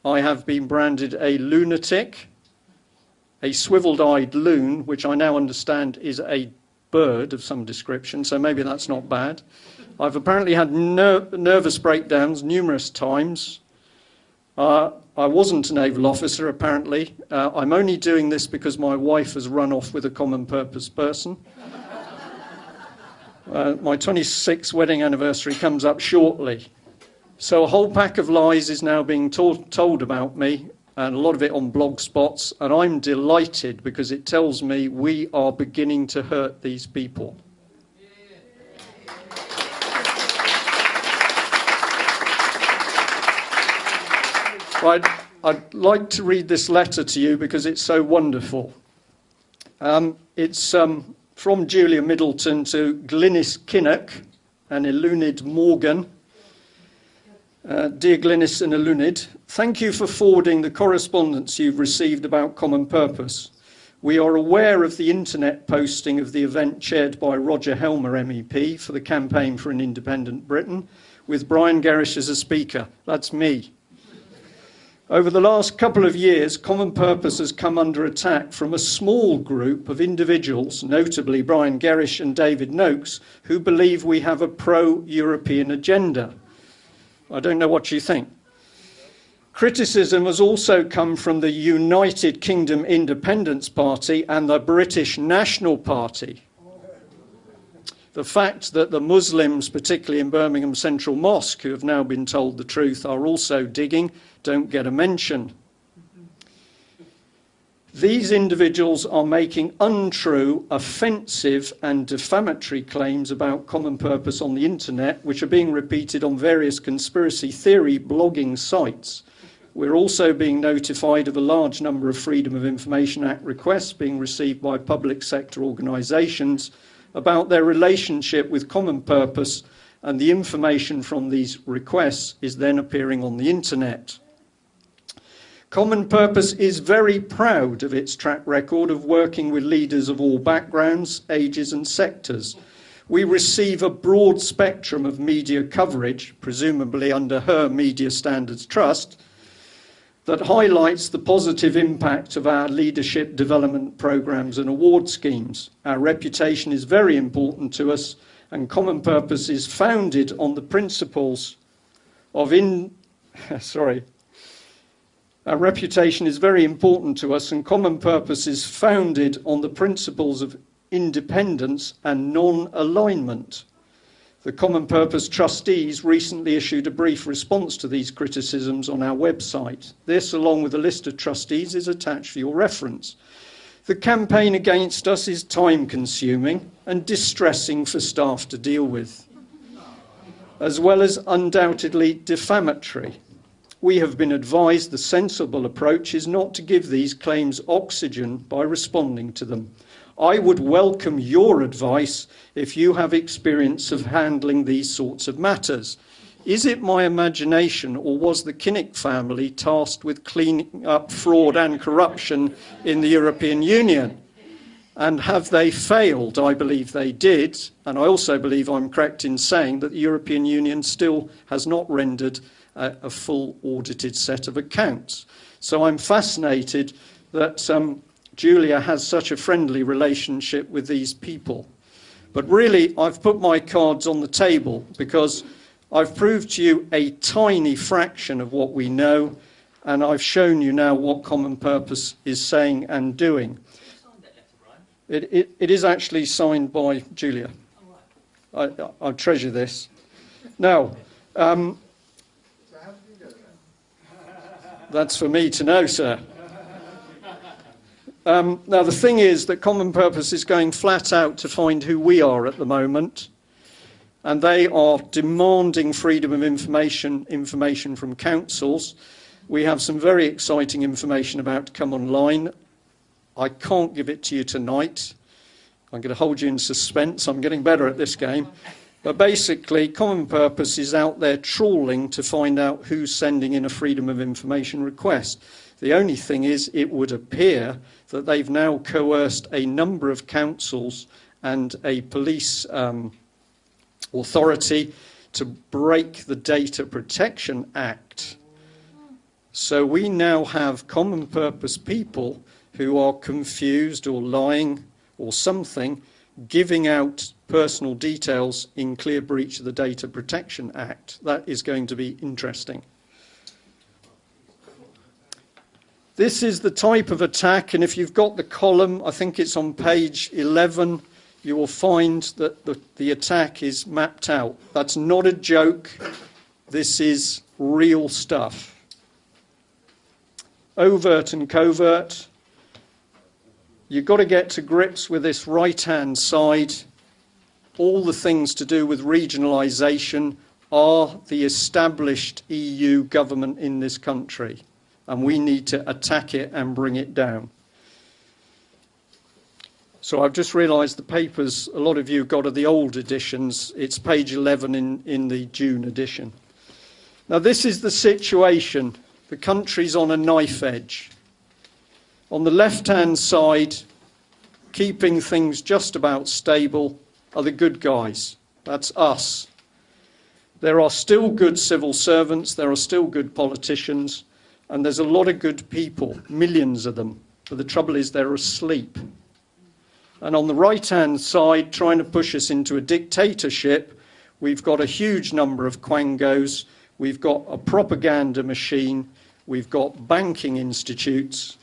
I have been branded a lunatic, a swiveled-eyed loon, which I now understand is a bird of some description, so maybe that's not bad. I've apparently had nervous breakdowns numerous times. I wasn't a naval officer, apparently. I'm only doing this because my wife has run off with a Common Purpose person. My 26th wedding anniversary comes up shortly. So a whole pack of lies is now being told about me, and a lot of it on blog spots, and I'm delighted because it tells me we are beginning to hurt these people. Right, I'd like to read this letter to you because it's so wonderful. It's from Julia Middleton to Glynis Kinnock and Elunid Morgan. Dear Glynis and Elunid, thank you for forwarding the correspondence you've received about Common Purpose. We are aware of the internet posting of the event chaired by Roger Helmer MEP for the Campaign for an Independent Britain, with Brian Gerrish as a speaker. That's me. Over the last couple of years, Common Purpose has come under attack from a small group of individuals, notably Brian Gerrish and David Noakes, who believe we have a pro-European agenda. I don't know what you think. Criticism has also come from the United Kingdom Independence Party and the British National Party. The fact that the Muslims, particularly in Birmingham Central Mosque, who have now been told the truth, are also digging, don't get a mention. These individuals are making untrue, offensive and defamatory claims about Common Purpose on the internet, which are being repeated on various conspiracy theory blogging sites. We're also being notified of a large number of Freedom of Information Act requests being received by public sector organisations about their relationship with Common Purpose, and the information from these requests is then appearing on the internet. Common Purpose is very proud of its track record of working with leaders of all backgrounds, ages and sectors. We receive a broad spectrum of media coverage, presumably under her Media Standards Trust, that highlights the positive impact of our leadership development programs and award schemes. Our reputation is very important to us, and Common Purpose is founded on the principles of Our reputation is very important to us, and Common Purpose is founded on the principles of independence and non-alignment. The Common Purpose trustees recently issued a brief response to these criticisms on our website. This, along with a list of trustees, is attached for your reference. The campaign against us is time-consuming and distressing for staff to deal with, as well as undoubtedly defamatory. we have been advised the sensible approach is not to give these claims oxygen by responding to them. I would welcome your advice if you have experience of handling these sorts of matters. Is it my imagination, or was the Kinnock family tasked with cleaning up fraud and corruption in the European Union? And have they failed? I believe they did, and I also believe I'm correct in saying that the European Union still has not rendered a full audited set of accounts. So I'm fascinated that Julia has such a friendly relationship with these people. But really, I've put my cards on the table because I've proved to you a tiny fraction of what we know, and I've shown you now what Common Purpose is saying and doing. It is actually signed by Julia. I treasure this. Now, that's for me to know, sir. Now, the thing is that Common Purpose is going flat out to find who we are at the moment, and they are demanding freedom of information from councils. We have some very exciting information about to come online. I can't give it to you tonight. I'm going to hold you in suspense. I'm getting better at this game. But basically, Common Purpose is out there trawling to find out who's sending in a freedom of information request. The only thing is, it would appear that they've now coerced a number of councils and a police authority to break the Data Protection Act. So we now have Common Purpose people who are confused or lying or something, giving out personal details in clear breach of the Data Protection Act. That is going to be interesting. This is the type of attack, and if you've got the column, I think it's on page 11, you will find that the attack is mapped out. That's not a joke. This is real stuff. Overt and covert. You've got to get to grips with this right-hand side. All the things to do with regionalisation are the established EU government in this country, and we need to attack it and bring it down. So I've just realised the papers, a lot of you got are the old editions. It's page 11 in the June edition. Now this is the situation. The country's on a knife edge. On the left-hand side, keeping things just about stable, are the good guys. That's us. There are still good civil servants, there are still good politicians, and there's a lot of good people, millions of them. But the trouble is they're asleep. And on the right-hand side, trying to push us into a dictatorship, we've got a huge number of quangos, we've got a propaganda machine, we've got banking institutes,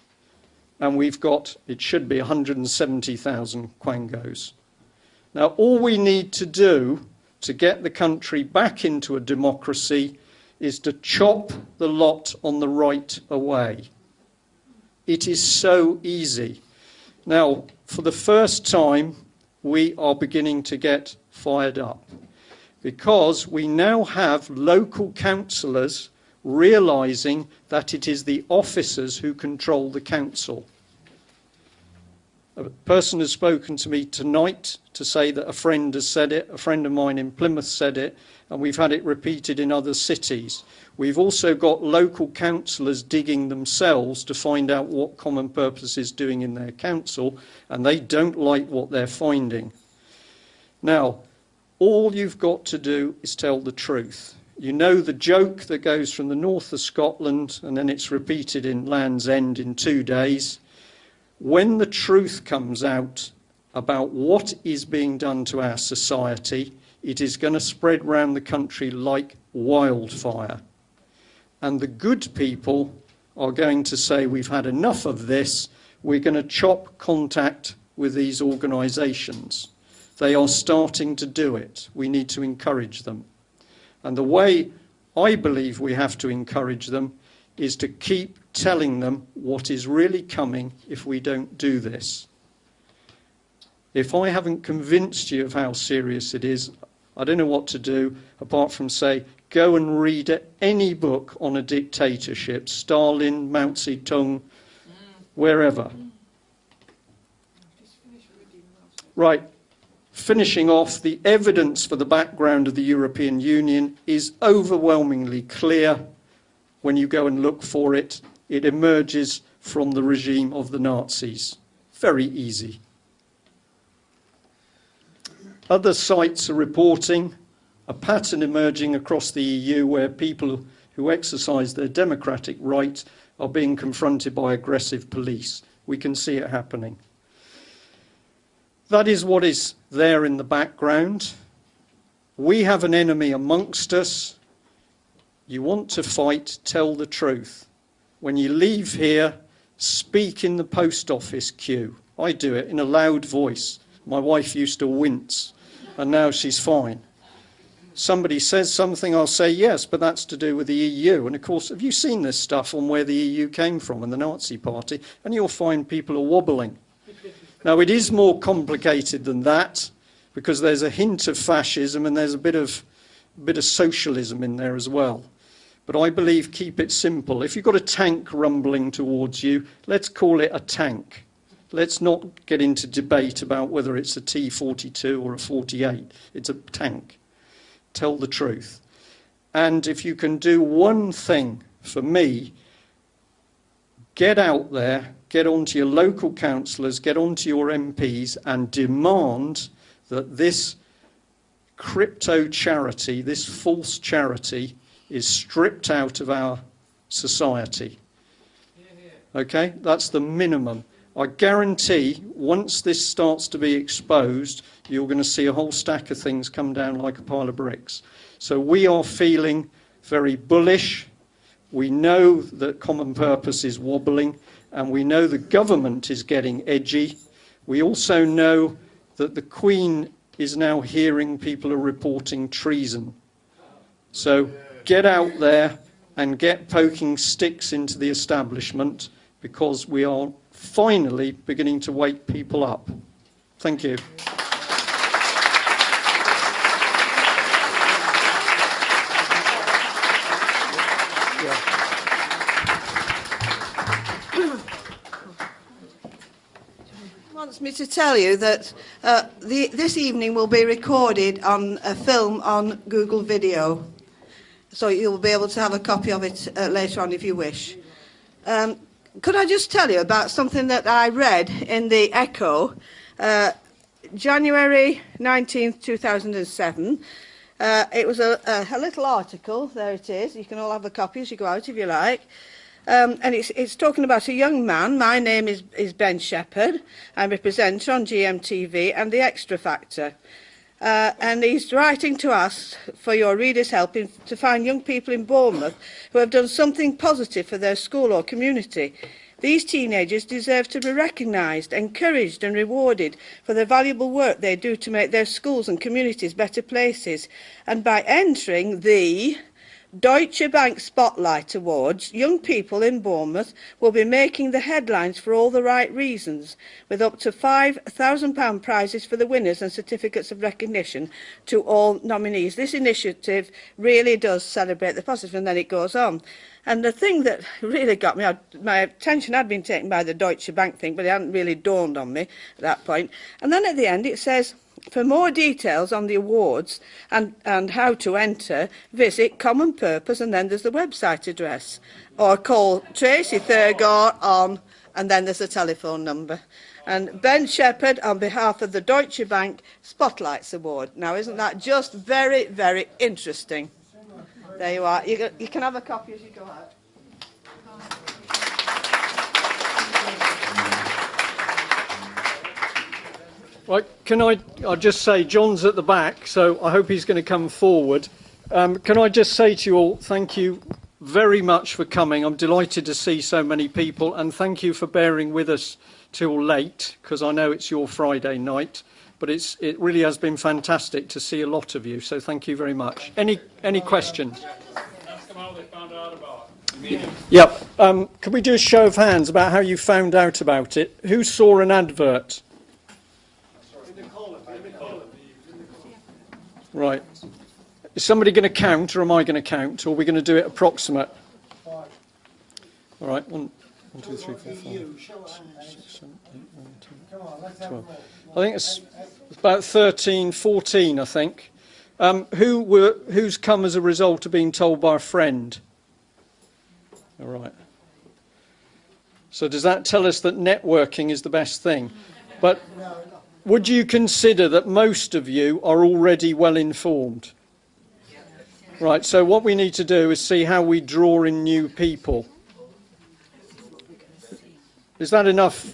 and we've got, it should be 170,000 quangos. Now, all we need to do to get the country back into a democracy is to chop the lot on the right away. It is so easy. Now, for the first time, we are beginning to get fired up because we now have local councillors realising that it is the officers who control the council. A person has spoken to me tonight to say that a friend has said it, a friend of mine in Plymouth said it, and we've had it repeated in other cities. We've also got local councillors digging themselves to find out what Common Purpose is doing in their council, and they don't like what they're finding. Now, all you've got to do is tell the truth. You know the joke that goes from the north of Scotland and then it's repeated in Land's End in 2 days. When the truth comes out about what is being done to our society, it is going to spread around the country like wildfire. And the good people are going to say, we've had enough of this, we're going to chop contact with these organisations. They are starting to do it. We need to encourage them. And the way I believe we have to encourage them is to keep telling them what is really coming if we don't do this. If I haven't convinced you of how serious it is, I don't know what to do apart from say, Go and read any book on a dictatorship, Stalin, Mao Zedong, wherever. Right, finishing off, the evidence for the background of the European Union is overwhelmingly clear. When you go and look for it, it emerges from the regime of the Nazis. Very easy. Other sites are reporting a pattern emerging across the EU where people who exercise their democratic right are being confronted by aggressive police. We can see it happening. That is what is there in the background. We have an enemy amongst us. You want to fight, tell the truth. When you leave here, speak in the post office queue. I do it in a loud voice. My wife used to wince, and now she's fine. Somebody says something, I'll say yes, but that's to do with the EU. And of course, have you seen this stuff on where the EU came from and the Nazi Party? And you'll find people are wobbling. Now, it is more complicated than that, because there's a hint of fascism and there's a bit of socialism in there as well. But I believe keep it simple. If you've got a tank rumbling towards you, let's call it a tank. Let's not get into debate about whether it's a T-42 or a 48. It's a tank. Tell the truth. And if you can do one thing for me, get out there, get onto your local councillors, get onto your MPs and demand that this crypto charity, this false charity, is stripped out of our society. Okay, that's the minimum. I guarantee once this starts to be exposed, you're going to see a whole stack of things come down like a pile of bricks. So we are feeling very bullish. We know that common purpose is wobbling, and we know the government is getting edgy. We also know that the Queen is now hearing people are reporting treason. So get out there and get poking sticks into the establishment, because we are finally beginning to wake people up. Thank you. Wants me to tell you that this evening will be recorded on a film on Google Video. So you'll be able to have a copy of it later on if you wish. Could I just tell you about something that I read in the Echo, January 19th, 2007. It was a little article. There it is. You can all have a copy as you go out if you like. And it's talking about a young man. My name is Ben Shepherd. I'm a presenter on GMTV and The Extra Factor. And he's writing to us for your readers' help to find young people in Bournemouth who have done something positive for their school or community. These teenagers deserve to be recognised, encouraged and rewarded for the valuable work they do to make their schools and communities better places. And by entering the Deutsche Bank Spotlight Awards, young people in Bournemouth will be making the headlines for all the right reasons, with up to £5,000 prizes for the winners and certificates of recognition to all nominees. This initiative really does celebrate the positive, and then it goes on. And the thing that really got me, my attention had been taken by the Deutsche Bank thing, but it hadn't really dawned on me at that point. And then at the end it says, for more details on the awards and how to enter, visit Common Purpose, and then there's the website address. Or call Tracy Thurgar on, and then there's a telephone number. And Ben Shepherd on behalf of the Deutsche Bank Spotlights Award. Now, isn't that just very, very interesting? There you are. You can have a copy as you go out. Right, I'll just say, John's at the back, so I hope he's going to come forward. Can I just say to you all, thank you very much for coming. I'm delighted to see so many people, and thank you for bearing with us till late, because I know it's your Friday night, but it really has been fantastic to see a lot of you, so thank you very much. Any questions? Ask them how they found out about it. Yep. Can we do a show of hands about how you found out about it? Who saw an advert? Right. Is somebody going to count, or am I going to count, or are we going to do it approximate? 5. All right, 1, 2, 3, 4, 5, EU. 6, 7, 8, 9, 10, Come on, let's have 12. more. I think it's about 13, 14, I think. Who's come as a result of being told by a friend? All right. So does that tell us that networking is the best thing? But would you consider that most of you are already well informed? Right, so what we need to do is see how we draw in new people. Is that enough?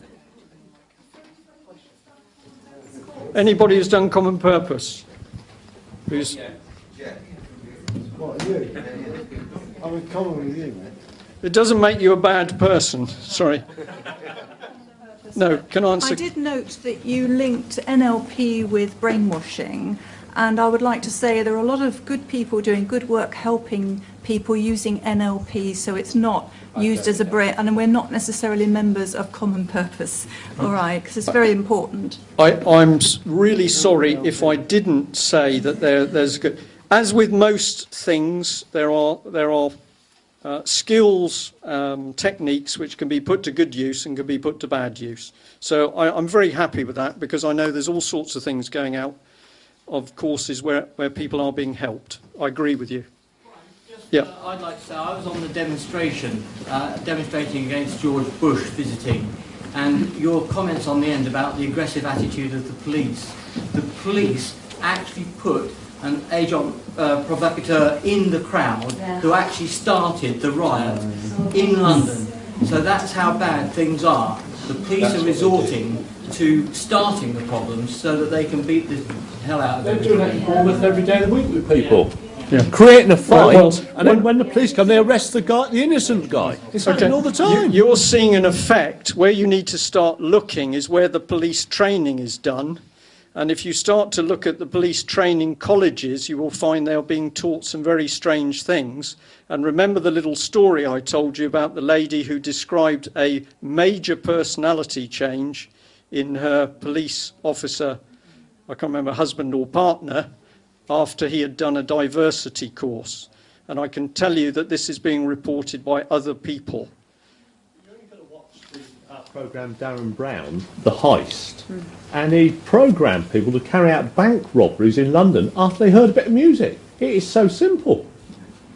Anybody who's done common purpose? Who's... What, you? I'm in common with you, mate. It doesn't make you a bad person. Sorry. No, can I answer? I did note that you linked NLP with brainwashing, and I would like to say there are a lot of good people doing good work helping people using NLP, so it's not used as a brain, and we're not necessarily members of common purpose, all right, because it's very important. I'm really sorry if I didn't say that there's good. As with most things, there are skills, techniques which can be put to good use and can be put to bad use. So I'm very happy with that, because I know there's all sorts of things going out of courses where people are being helped. I agree with you. Yeah. I'd like to say I was on the demonstration, demonstrating against George Bush visiting, and your comments on the end about the aggressive attitude of the police. The police actually put an agent provocateur in the crowd who actually started the riot in London. So that's how bad things are. The police are resorting to starting the problems so that they can beat the hell out of They're doing that in Bournemouth every day of the week with people. Yeah. Creating a fight, Well, and then when the police come, they arrest the guy, the innocent guy. It's happening all the time. You're seeing an effect. Where you need to start looking is where the police training is done. And if you start to look at the police training colleges, you will find they are being taught some very strange things. And remember the little story I told you about the lady who described a major personality change in her police officer, I can't remember, husband or partner, after he had done a diversity course. And I can tell you that this is being reported by other people. You're only going to watch the programme Darren Brown, The Heist, and he programmed people to carry out bank robberies in London after they heard a bit of music. It is so simple.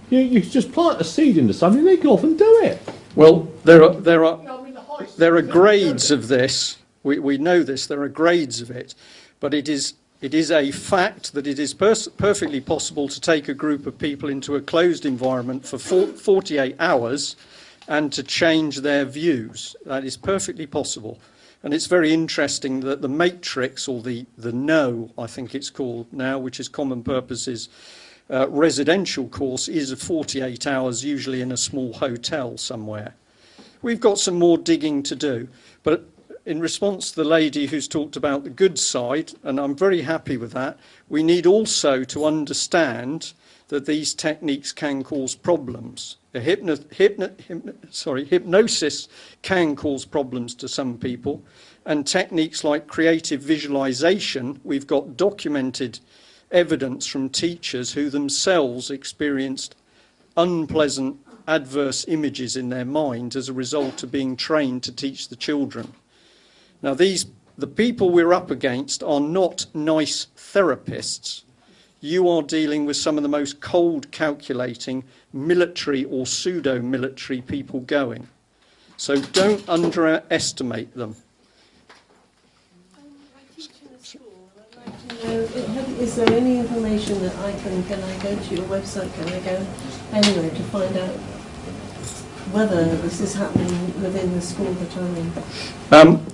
You just plant a seed into something, they go off and do it. Well, there are grades of this. We know this. There are grades of it, but it is a fact that it is perfectly possible to take a group of people into a closed environment for 48 hours and to change their views. That is perfectly possible. And it's very interesting that the Matrix, or the No, I think it's called now, which is Common Purposes residential course, is 48 hours, usually in a small hotel somewhere. We've got some more digging to do. But in response to the lady who's talked about the good side, and I'm very happy with that, we need also to understand that these techniques can cause problems. Hypnosis can cause problems to some people, and techniques like creative visualization, we've got documented evidence from teachers who themselves experienced unpleasant, adverse images in their mind as a result of being trained to teach the children. Now, the people we're up against are not nice therapists. You are dealing with some of the most cold, calculating, military or pseudo-military people going. So don't underestimate them. I teach in a school, and I'd like to know, is there any information that can I go to your website, can I go anywhere to find out whether this is happening within the school that I'm in?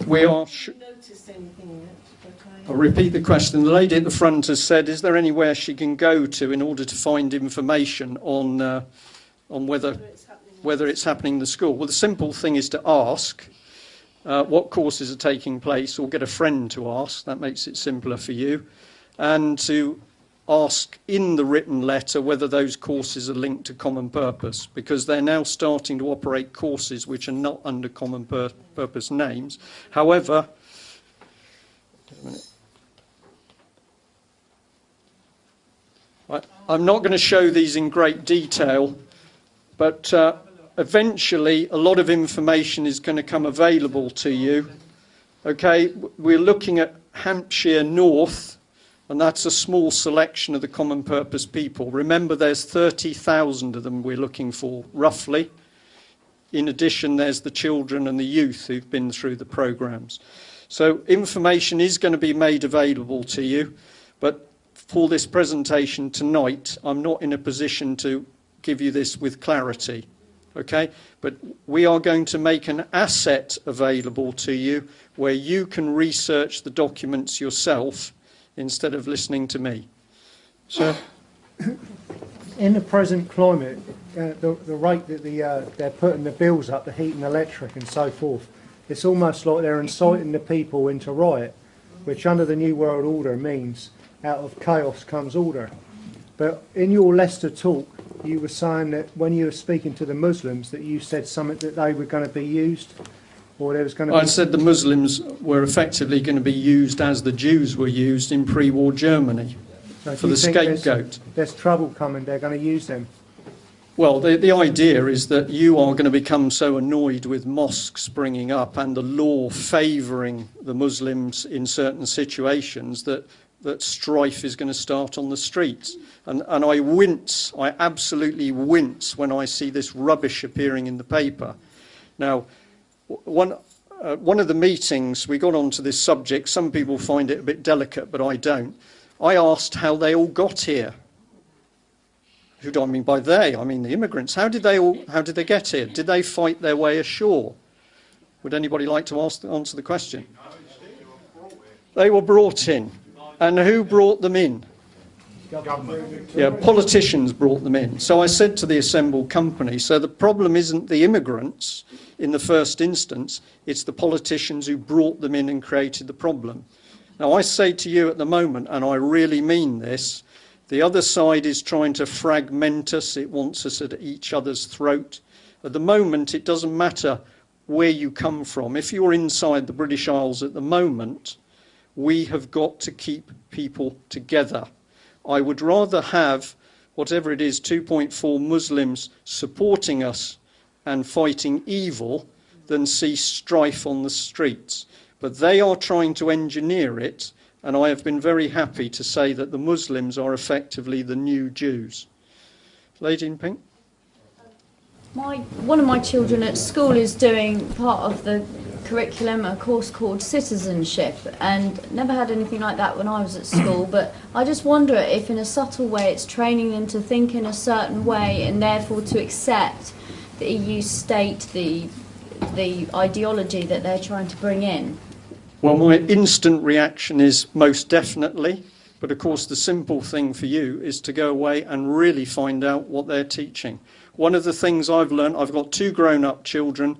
We are... noticed anything yet, but I'll repeat the question. The lady at the front has said, is there anywhere she can go to in order to find information on whether it's happening in the school? Well, the simple thing is to ask what courses are taking place, or get a friend to ask. That makes it simpler for you. And to ask in the written letter whether those courses are linked to common purpose, because they're now starting to operate courses which are not under common purpose names. However, I'm not going to show these in great detail, but eventually a lot of information is going to come available to you. Okay, we're looking at Hampshire North, and that's a small selection of the common purpose people. Remember, there's 30,000 of them we're looking for, roughly. In addition, there's the children and the youth who've been through the programmes. So information is going to be made available to you, but for this presentation tonight, I'm not in a position to give you this with clarity. Okay, but we are going to make an asset available to you where you can research the documents yourself instead of listening to me. So, in the present climate, the rate that they're putting the bills up, the heat and electric and so forth, it's almost like they're inciting the people into riot, which under the New World Order means out of chaos comes order. But in your Leicester talk, you were saying that when you were speaking to the Muslims that you said something that they were going to be used, or there was going to be... I said the Muslims were effectively going to be used as the Jews were used in pre-war Germany for the scapegoat. There's trouble coming, they're going to use them. Well, the idea is that you are going to become so annoyed with mosques springing up and the law favouring the Muslims in certain situations that strife is going to start on the streets. And I wince, I absolutely wince when I see this rubbish appearing in the paper. Now, one of the meetings, we got onto this subject. Some people find it a bit delicate, but I don't. I asked how they all got here. Who do I mean by they? I mean the immigrants. How did they get here? Did they fight their way ashore? Would anybody like to answer the question? They were brought in. And who brought them in? Yeah, politicians brought them in. So I said to the assembled company, so the problem isn't the immigrants in the first instance, it's the politicians who brought them in and created the problem. Now I say to you at the moment, and I really mean this, the other side is trying to fragment us, it wants us at each other's throat. At the moment, it doesn't matter where you come from. If you're inside the British Isles at the moment, we have got to keep people together. I would rather have, whatever it is, 2.4 Muslims supporting us and fighting evil than see strife on the streets. But they are trying to engineer it, and I have been very happy to say that the Muslims are effectively the new Jews. Lady in pink. One of my children at school is doing part of the curriculum, a course called citizenship, and never had anything like that when I was at school, but I just wonder if in a subtle way it's training them to think in a certain way and therefore to accept the EU state, the ideology that they're trying to bring in. Well, my instant reaction is most definitely, but of course the simple thing for you is to go away and really find out what they're teaching. One of the things I've learned, I've got 2 grown-up children,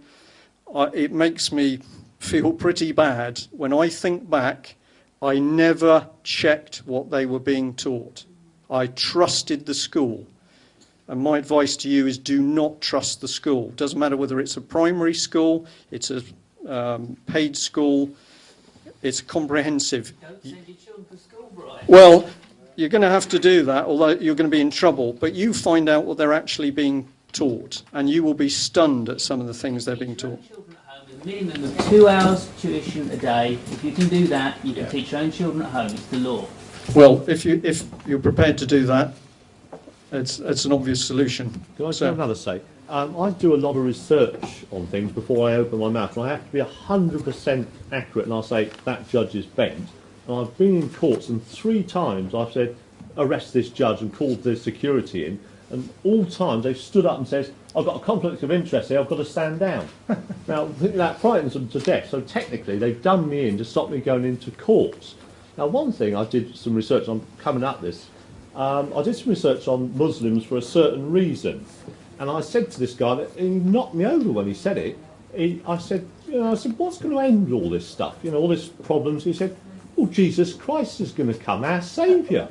it makes me feel pretty bad. When I think back, I never checked what they were being taught. I trusted the school. And my advice to you is do not trust the school. Doesn't matter whether it's a primary school, it's a paid school, it's comprehensive. Don't send your children to school, Brian. Well, you're going to have to do that, although you're going to be in trouble. But you find out what they're actually being taught, and you will be stunned at some of the things they're being taught. Children at home, a minimum of 2 hours tuition a day. If you can do that, you can teach your own children at home. It's the law. Well, if you're prepared to do that, it's an obvious solution. Can I say another say? I do a lot of research on things before I open my mouth, and I have to be 100% accurate, and I'll say, that judge is bent. And I've been in courts, and 3 times I've said, arrest this judge, and called the security in, and all times they've stood up and said, I've got a conflict of interest here, I've got to stand down. Now, I think that frightens them to death, so technically they've done me in to stop me going into courts. Now, one thing I did some research on coming up this, I did some research on Muslims for a certain reason. And I said to this guy, he knocked me over when he said it. I said, what's going to end all this stuff? All these problems. He said, well, Jesus Christ is going to come, our saviour.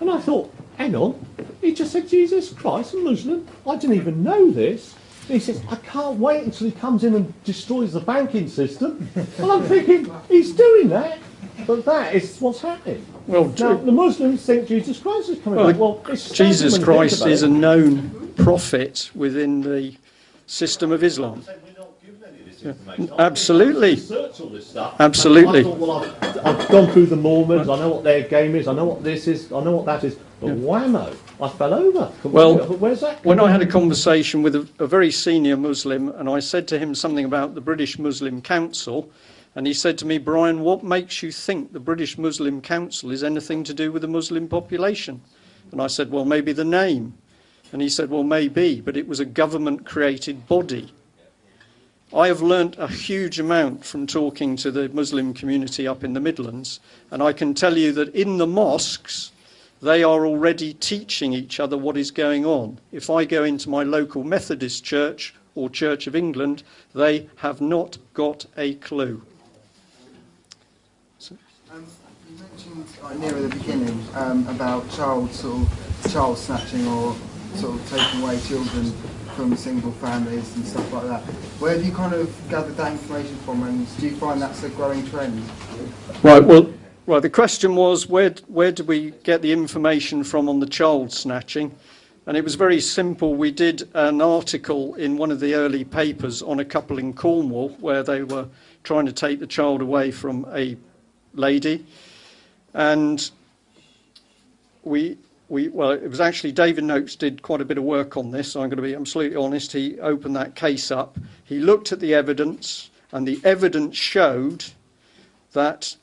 And I thought, hang on, he just said Jesus Christ, a Muslim. I didn't even know this. And he says, I can't wait until he comes in and destroys the banking system. And I'm thinking, he's doing that. But that is what's happening. Well, now, the Muslims think Jesus Christ is coming back. Well, it's Jesus Christ is a known prophet within the system of Islam. Yeah. Absolutely. Search all this stuff. Absolutely. I thought, well, I've gone through the Mormons, I know what their game is, I know what this is, I know what that is, but whammo, I fell over. Well, where's that? When I had a conversation with a very senior Muslim, and I said to him something about the British Muslim Council, and he said to me, Brian, what makes you think the British Muslim Council is anything to do with the Muslim population? And I said, well, maybe the name. And he said, well, maybe, but it was a government-created body. I have learnt a huge amount from talking to the Muslim community up in the Midlands, and I can tell you that in the mosques, they are already teaching each other what is going on. If I go into my local Methodist church or Church of England, they have not got a clue. You mentioned near the beginning about child snatching or sort of taking away children from single families and stuff like that. Where have you kind of gathered that information from, and do you find that's a growing trend? Right, well, the question was where do we get the information from on the child snatching? And it was very simple. We did an article in one of the early papers on a couple in Cornwall where they were trying to take the child away from a lady. And well, it was actually David Noakes did quite a bit of work on this, so I'm going to be absolutely honest. He opened that case up. He looked at the evidence, and the evidence showed that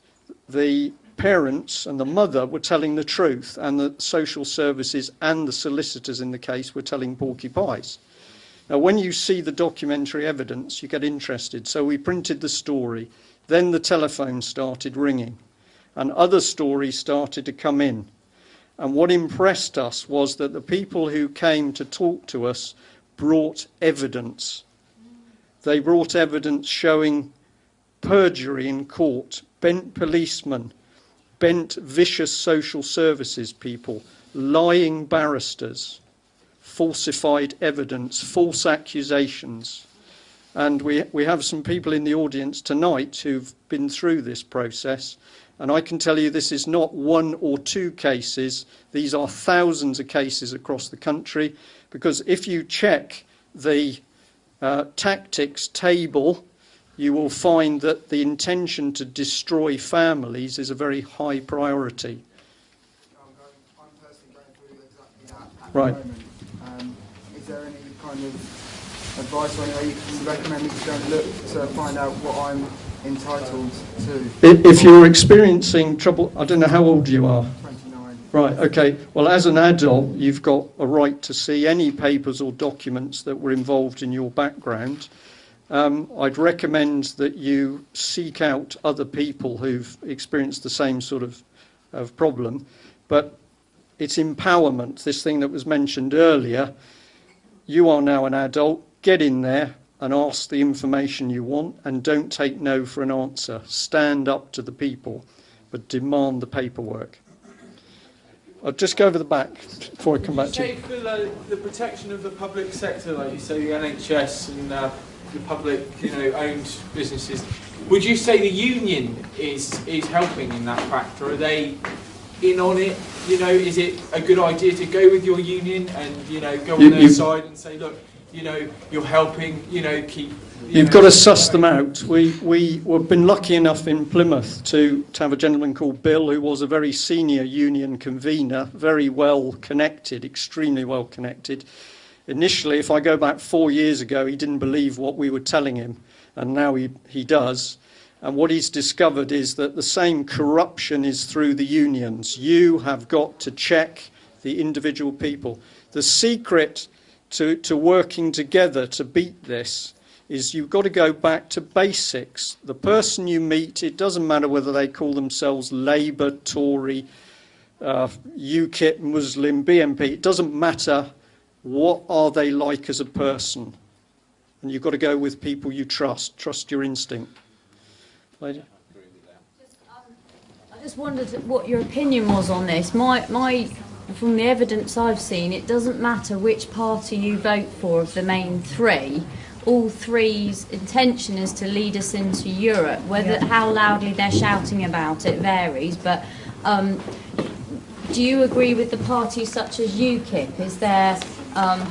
the parents and the mother were telling the truth, and the social services and the solicitors in the case were telling porky pies. Now, when you see the documentary evidence, you get interested. So we printed the story. Then the telephone started ringing, and other stories started to come in. And what impressed us was that the people who came to talk to us brought evidence. They brought evidence showing perjury in court, bent policemen, bent vicious social services people, lying barristers, falsified evidence, false accusations. And we have some people in the audience tonight who've been through this process. And I can tell you this is not one or two cases. These are thousands of cases across the country, because if you check the tactics table, you will find that the intention to destroy families is a very high priority. I'm personally going through exactly that at Right. the moment. Is there any kind of advice or any way you can recommend me to go and look to find out what I'm entitled to? If you're experiencing trouble, I don't know how old you are. 29. Right, okay. Well, as an adult, you've got a right to see any papers or documents that were involved in your background. I'd recommend that you seek out other people who've experienced the same sort of problem. But it's empowerment, this thing that was mentioned earlier. You are now an adult. Get in there and ask the information you want, and don't take no for an answer. Stand up to the people, but demand the paperwork. I'll just go over the back before I come back to you. For the protection of the public sector, like you say, the NHS and the public, owned businesses, would you say the union is helping in that factor? Are they in on it? Is it a good idea to go with your union and go on their side and say, look, you're helping, keep... You've got to suss them out. We've been lucky enough in Plymouth to have a gentleman called Bill, who was a very senior union convener, very well connected, extremely well connected. Initially, if I go back 4 years ago, he didn't believe what we were telling him, and now he does. And what he's discovered is that the same corruption is through the unions. You have got to check the individual people. The secret to working together to beat this is you've got to go back to basics. The person you meet, it doesn't matter whether they call themselves Labour, Tory, UKIP, Muslim, BNP, it doesn't matter. What are they like as a person? And you've got to go with people you trust your instinct. Lady? I just wondered what your opinion was on this. From the evidence I've seen, it doesn't matter which party you vote for of the main three. all three's intention is to lead us into Europe. Whether how loudly they're shouting about it varies, but do you agree with the parties such as UKIP? Is there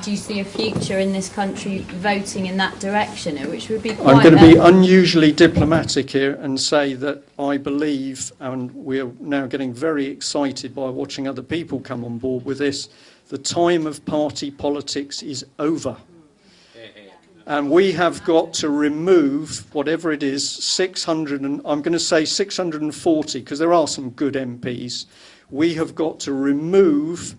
do you see a future in this country voting in that direction, which would be quite... I'm going to be unusually diplomatic here and say that I believe, and we're now getting very excited by watching other people come on board with this, the time of party politics is over. And we have got to remove, whatever it is, 600, and I'm going to say 640, because there are some good MPs. We have got to remove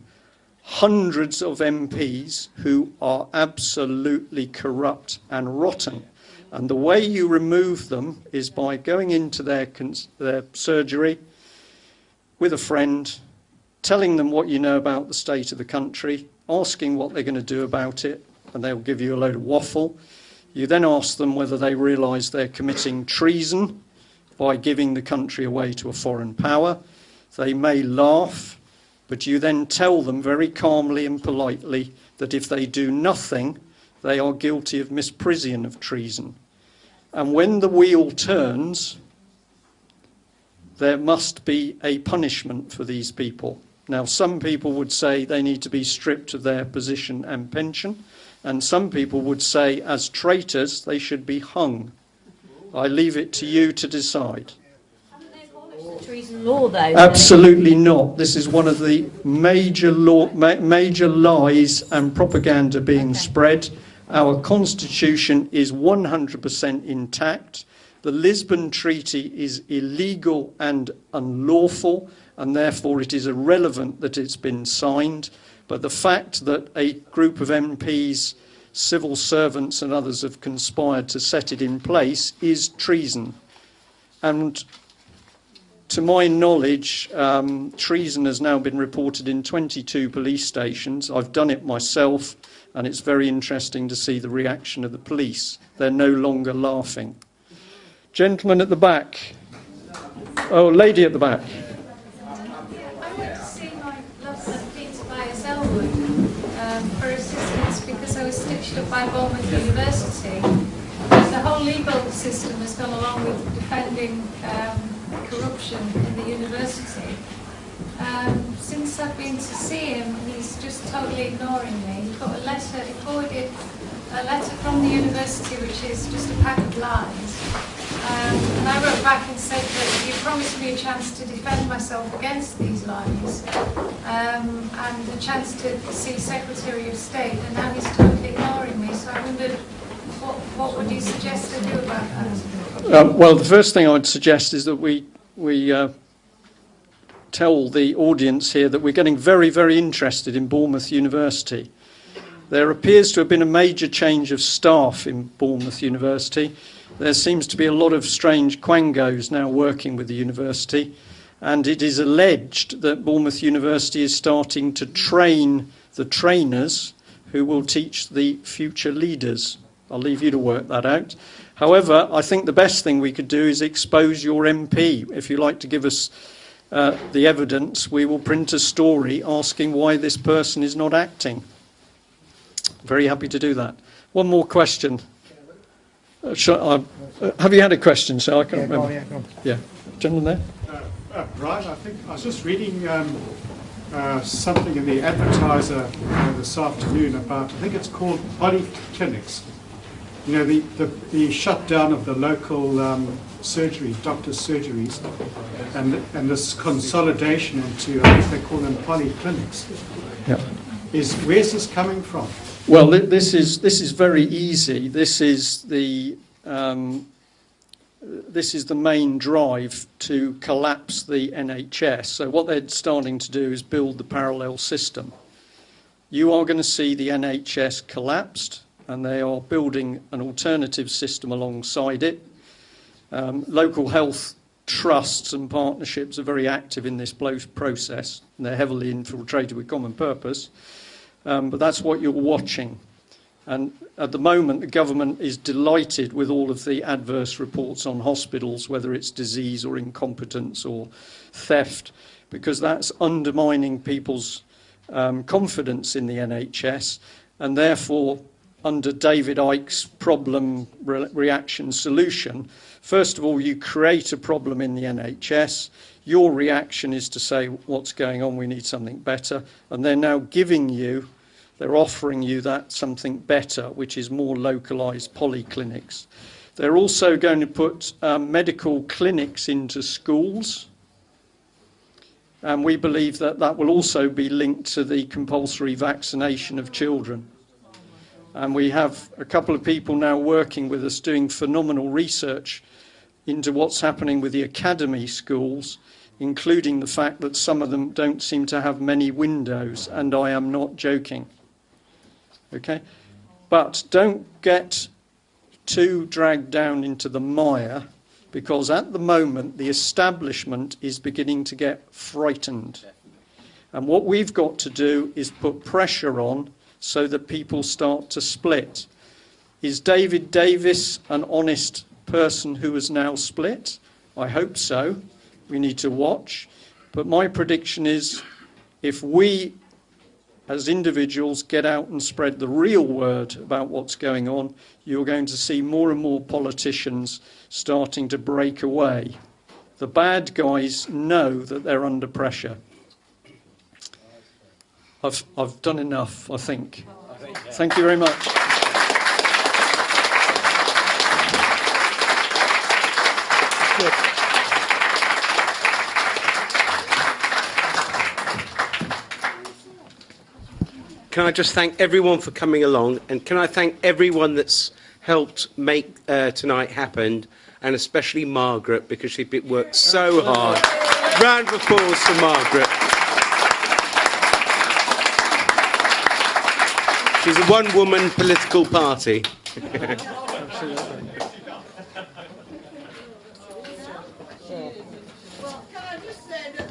hundreds of MPs who are absolutely corrupt and rotten. And the way you remove them is by going into their surgery with a friend, telling them what you know about the state of the country, asking what they're going to do about it, and they'll give you a load of waffle. You then ask them whether they realise they're committing treason by giving the country away to a foreign power. They may laugh, but you then tell them very calmly and politely that if they do nothing, they are guilty of misprision of treason. And when the wheel turns, there must be a punishment for these people. Now, some people would say they need to be stripped of their position and pension, and some people would say, as traitors, they should be hung. I leave it to you to decide. Treason law, though. Absolutely not. This is one of the major lies and propaganda being spread. Our constitution is 100% intact. The Lisbon Treaty is illegal and unlawful, and therefore it is irrelevant that it's been signed. But the fact that a group of MPs, civil servants and others have conspired to set it in place is treason. And to my knowledge, treason has now been reported in 22 police stations. I've done it myself, and it's very interesting to see the reaction of the police. They're no longer laughing. Gentleman at the back. Oh, lady at the back. I went to see my love son Peter Byers Elwood for assistance because I was stitched up by Bournemouth University. The whole legal system has gone along with defending corruption in the university. Since I've been to see him, he's just totally ignoring me. He forwarded a letter from the university which is just a pack of lies. And I wrote back and said that he promised me a chance to defend myself against these lies and a chance to see Secretary of State, and now he's totally ignoring me. So I wondered, what would you suggest I do about that? Well, the first thing I would suggest is that we tell the audience here that we're getting very, very interested in Bournemouth University. There appears to have been a major change of staff in Bournemouth University. There seems to be a lot of strange quangos now working with the university, and it is alleged that Bournemouth University is starting to train the trainers who will teach the future leaders. I'll leave you to work that out. However, I think the best thing we could do is expose your MP. If you like to give us the evidence, we will print a story asking why this person is not acting. Very happy to do that. One more question. Have you had a question, sir? I can't remember. Yeah, gentleman there. Right, I think I was just reading something in the Advertiser this afternoon about, I think it's called polyclinics. You know, the shutdown of the local surgeries, doctors' surgeries, and this consolidation into, I think they call them polyclinics. Yeah. Where's this coming from? Well, this is very easy. This is the main drive to collapse the NHS. So what they're starting to do is build the parallel system. You are going to see the NHS collapsed, and they are building an alternative system alongside it. Local health trusts and partnerships are very active in this process, and they're heavily infiltrated with common purpose. But that's what you're watching. And at the moment, the government is delighted with all of the adverse reports on hospitals, whether it's disease or incompetence or theft, because that's undermining people's confidence in the NHS. And therefore, under David Icke's problem reaction solution. First of all, you create a problem in the NHS. Your reaction is to say, what's going on, we need something better. And they're now they're offering you that something better, which is more localised polyclinics. They're also going to put medical clinics into schools. And we believe that that will also be linked to the compulsory vaccination of children. And we have a couple of people now working with us doing phenomenal research into what's happening with the academy schools, including the fact that some of them don't seem to have many windows, and I am not joking. Okay? But don't get too dragged down into the mire, because at the moment the establishment is beginning to get frightened. And what we've got to do is put pressure on so that people start to split. Is David Davis an honest person who has now split? I hope so. We need to watch. But my prediction is, if we as individuals get out and spread the real word about what's going on, you're going to see more and more politicians starting to break away. The bad guys know that they're under pressure. I've done enough, I think. Thank you very much. Can I just thank everyone for coming along, and can I thank everyone that's helped make tonight happen, and especially Margaret, because she worked so hard. Round of applause for Margaret. She's a one-woman political party. Well, can I just say that